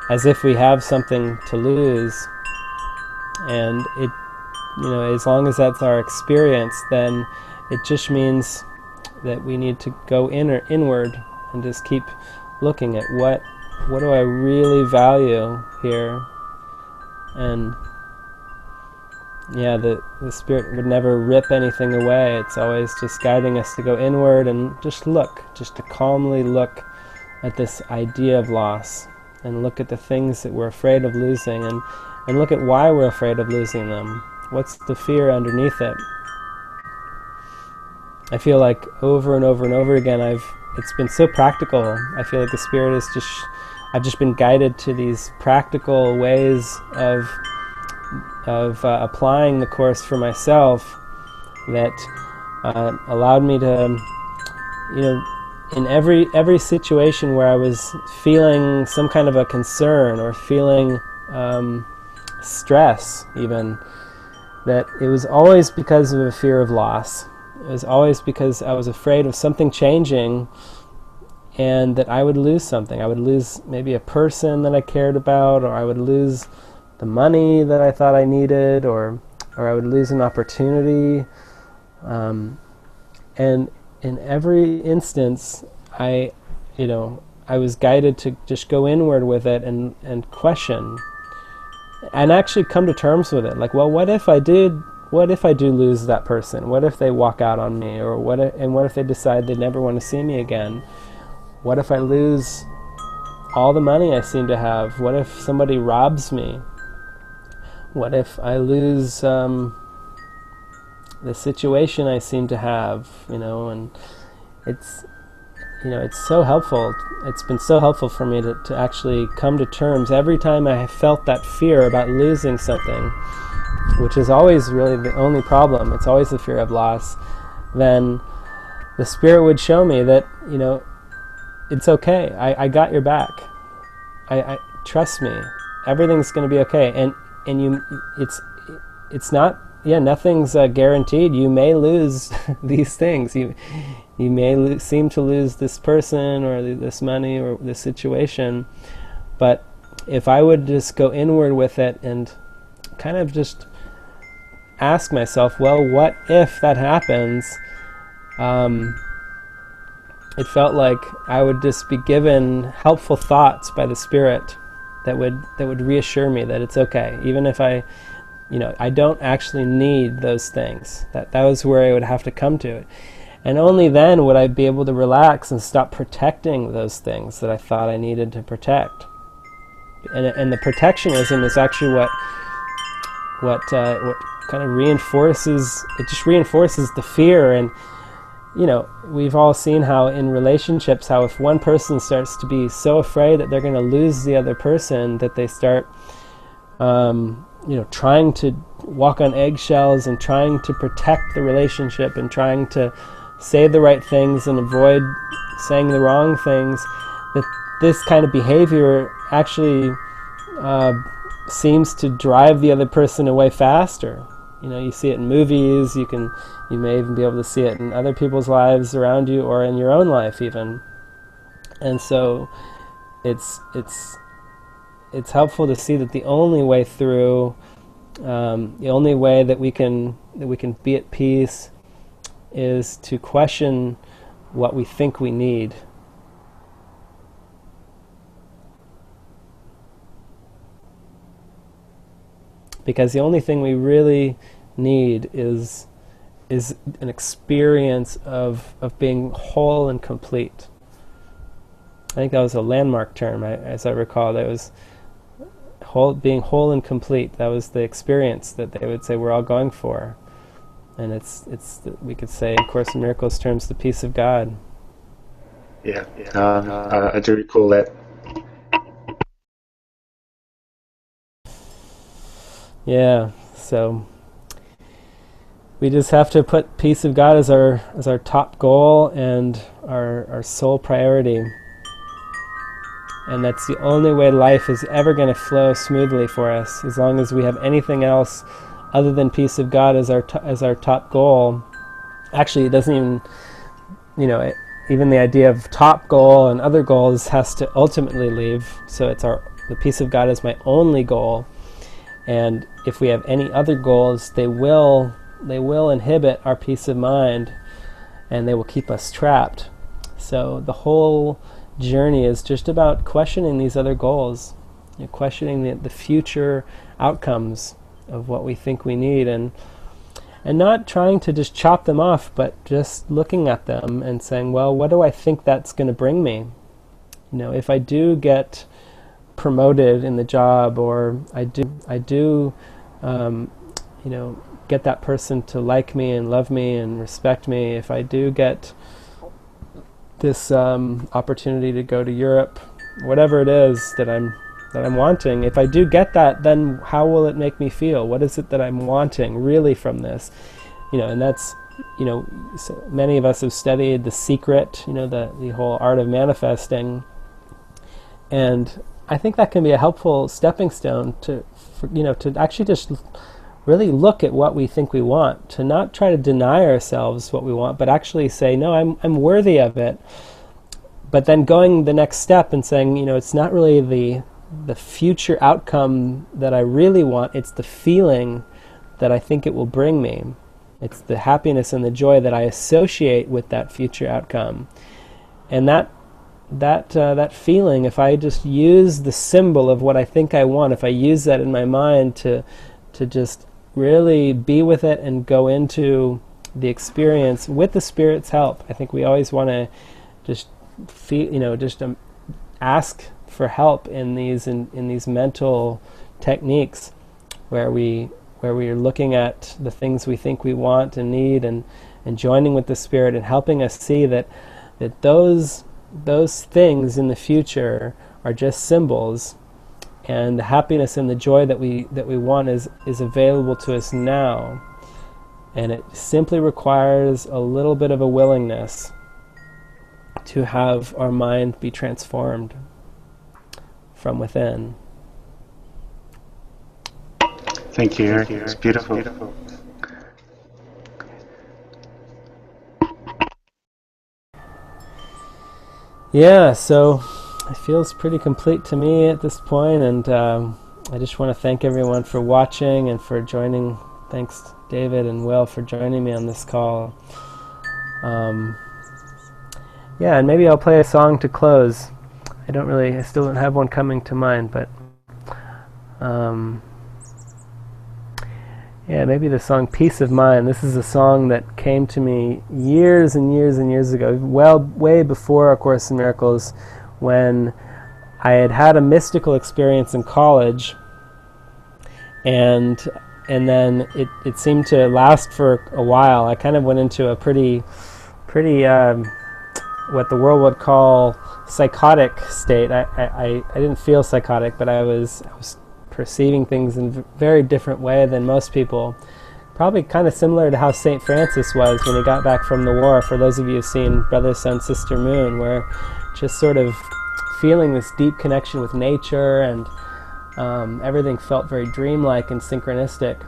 as if we have something to lose. And it, as long as that's our experience, then it just means that we need to go inward and just keep looking at what do I really value here. And the Spirit would never rip anything away. It's always just guiding us to go inward and just to calmly look at this idea of loss, and look at the things that we're afraid of losing, and look at why we're afraid of losing them. What's the fear underneath it? I feel like over and over and over again, it's been so practical. I feel like the Spirit is I've just been guided to these practical ways of applying the Course for myself that allowed me to, in every situation where I was feeling some kind of a concern or feeling stress even, that it was always because of a fear of loss. It was always because I was afraid of something changing and that I would lose something. I would lose maybe a person that I cared about, or I would lose the money that I thought I needed, or I would lose an opportunity. And in every instance, I was guided to just go inward with it and question, and actually come to terms with it. Like, well, what if I do lose that person? What if they walk out on me? Or what if they decide they never want to see me again? What if I lose all the money I seem to have? What if somebody robs me? What if I lose the situation I seem to have? And it's so helpful. It's been so helpful for me to actually come to terms every time I have felt that fear about losing something, which is always really the only problem. It's always the fear of loss. Then the Spirit would show me that, it's okay. I got your back. I trust me. Everything's going to be okay. And it's not. Nothing's guaranteed. You may lose these things. You may seem to lose this person or this money or this situation. But if I would just go inward with it and kind of just ask myself, well, what if that happens? It felt like I would just be given helpful thoughts by the Spirit that would reassure me that it's okay, even if I don't actually need those things. That was where I would have to come to it. And only then would I be able to relax and stop protecting those things that I thought I needed to protect. And the protectionism is actually what kind of reinforces the fear. And we've all seen how in relationships, how if one person starts to be so afraid that they're going to lose the other person, that they start trying to walk on eggshells and trying to protect the relationship and trying to say the right things and avoid saying the wrong things, that this kind of behavior actually seems to drive the other person away faster. You see it in movies, you may even be able to see it in other people's lives around you or in your own life even. And so it's helpful to see that the only way through, the only way that we can be at peace is to question what we think we need. Because the only thing we really need is an experience of being whole and complete. I think that was a landmark term, as I recall. That was being whole and complete. That was the experience that they would say we're all going for. And it's we could say, in Course in Miracles terms, the peace of God. Yeah, I do recall that. Yeah, so we just have to put peace of God as our top goal and our sole priority. And that's the only way life is ever going to flow smoothly for us. As long as we have anything else other than peace of God as our top goal. Actually, it doesn't even, even the idea of top goal and other goals has to ultimately leave. So it's our the peace of God is my only goal, and if we have any other goals, they will inhibit our peace of mind, and they will keep us trapped. So the whole journey is just about questioning these other goals, questioning the future outcomes of what we think we need, and not trying to just chop them off, but just looking at them and saying, well, what do I think that's going to bring me? If I do get promoted in the job, or I do get that person to like me and love me and respect me, if I do get this opportunity to go to Europe, whatever it is that I'm wanting, if I do get that, then how will it make me feel? What is it that I'm wanting really from this? And that's, so many of us have studied The Secret, the whole art of manifesting, and I think that can be a helpful stepping stone to actually just really look at what we think we want, to not try to deny ourselves what we want, but actually say, no, I'm worthy of it. But then going the next step and saying, it's not really the future outcome that I really want, it's the feeling that I think it will bring me. It's the happiness and the joy that I associate with that future outcome. And that feeling, if I just use the symbol of what I think I want, if I use that in my mind to just really be with it and go into the experience with the Spirit's help. I think we always want to just feel, ask for help in these mental techniques where we are looking at the things we think we want and need, and joining with the Spirit and helping us see that those things in the future are just symbols, and the happiness and the joy that we want is available to us now, and it simply requires a little bit of a willingness to have our mind be transformed from within. Thank you, Erik. It's beautiful. Yeah, so it feels pretty complete to me at this point, and I just want to thank everyone for watching and for joining. Thanks, David and Will, for joining me on this call. Yeah, and maybe I'll play a song to close. I still don't have one coming to mind, but yeah, maybe the song Peace of Mind. This is a song that came to me years and years and years ago, way before A Course in Miracles, when I had a mystical experience in college, and then it seemed to last for a while. I kind of went into a pretty what the world would call psychotic state. I didn't feel psychotic, but I was perceiving things in a very different way than most people. Probably kind of similar to how St. Francis was when he got back from the war, for those of you who've seen Brother, Sun, Sister, Moon, where just sort of feeling this deep connection with nature, and everything felt very dreamlike and synchronistic.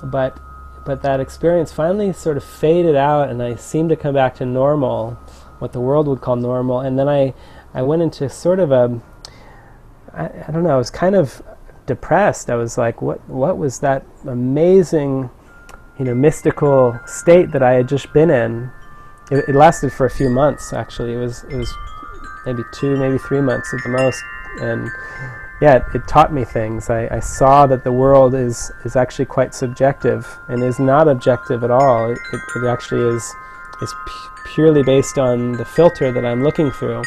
But that experience finally sort of faded out, and I seemed to come back to normal, what the world would call normal. And then I went into sort of I don't know, I was kind of depressed. I was like, what was that amazing, mystical state that I had just been in? It lasted for a few months, actually. It was maybe 2, maybe 3 months at the most. And yeah, it taught me things. I saw that the world is actually quite subjective and is not objective at all. It actually is purely based on the filter that I'm looking through.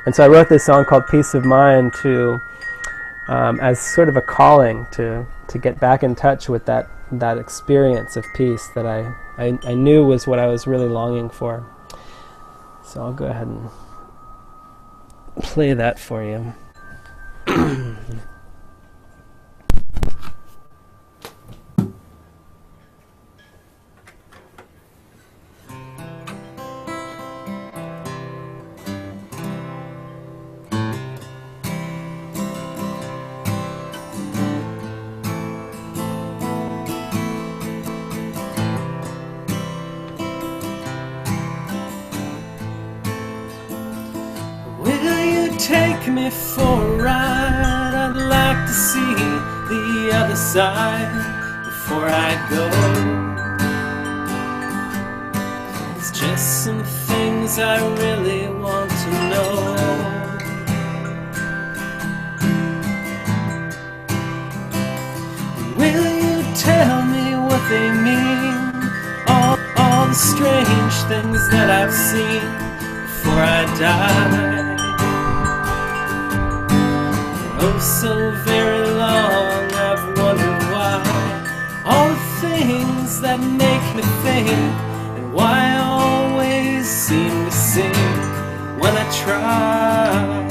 And so I wrote this song called Peace of Mind as sort of a calling to get back in touch with that experience of peace that I knew was what I was really longing for. So I'll go ahead and play that for you. Will you take take me for a ride. I'd like to see the other side before I go. There's just some things I really want to know. Will you tell me what they mean? All the strange things that I've seen before I die. Oh, so very long I've wondered why. All the things that make me think, and why I always seem to sing when I try.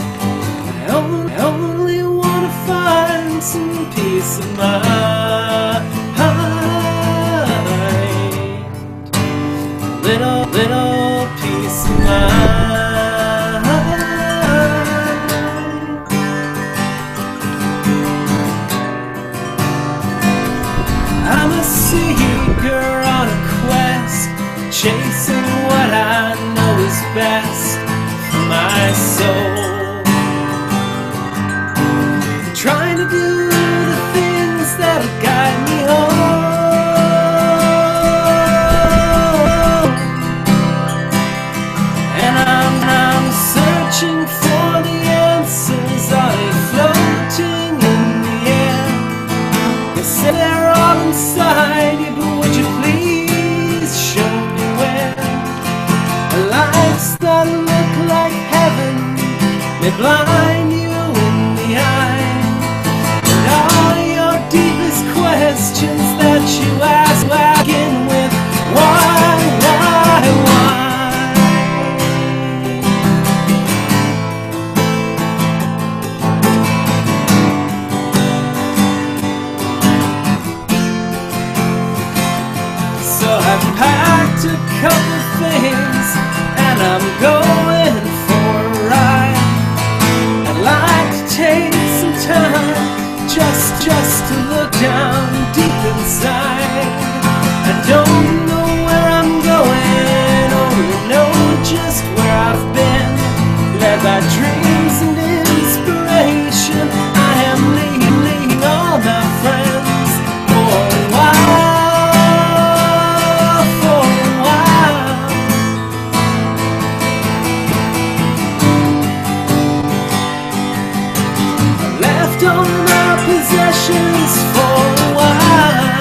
I only want to find some peace of mind. Little peace of mind. I'm a seeker on a quest, chasing what I know is best for my soul. Trying to do the things that'll guide me home. And I'm searching for the answers. Are they floating in the air? They say they're all inside you, but would you please show me where? A lights that look like heaven may blind you in the eye. And all your deepest questions that you ask, begin with why? So I've packed a couple things and I'm going for a ride. I'd like to take some time just to look down deep inside. I don't know where I'm going, only know just where I've been. Led by dreams and inspiration, I am leaving all my friends for a while, for a while. I left all my possessions for a while.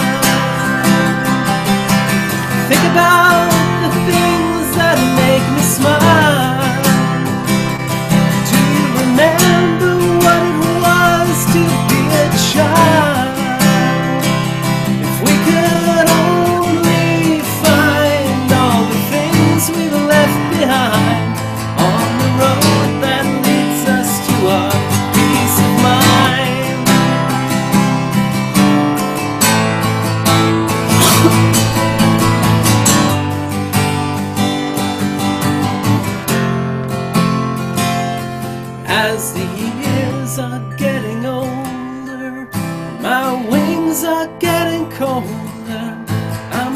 Think about the things that make me smile. Do you remember what it was to be a child? If we could only find all the things we've left behind on the road that leads us to our peace of mind. As the years are getting older, my wings are getting colder. I'm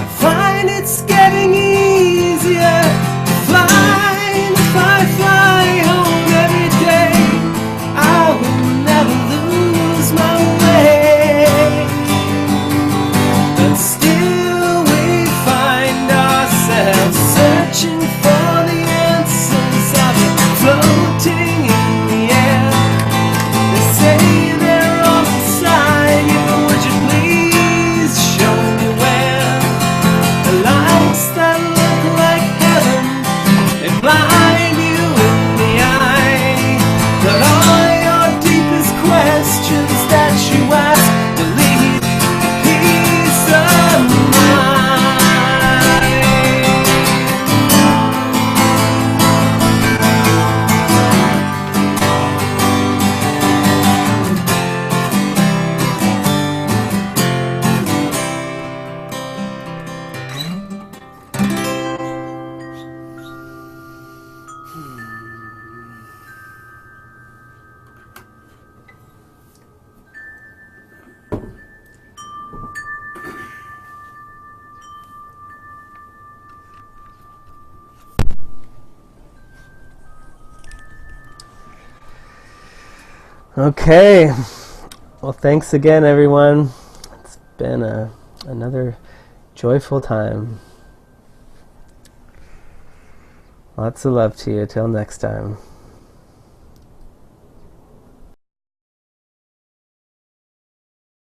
I find it's getting easier to fly. And if I fly home every day, I will never lose my way. Okay. Well, thanks again, everyone. It's been another joyful time. Lots of love to you. Till next time.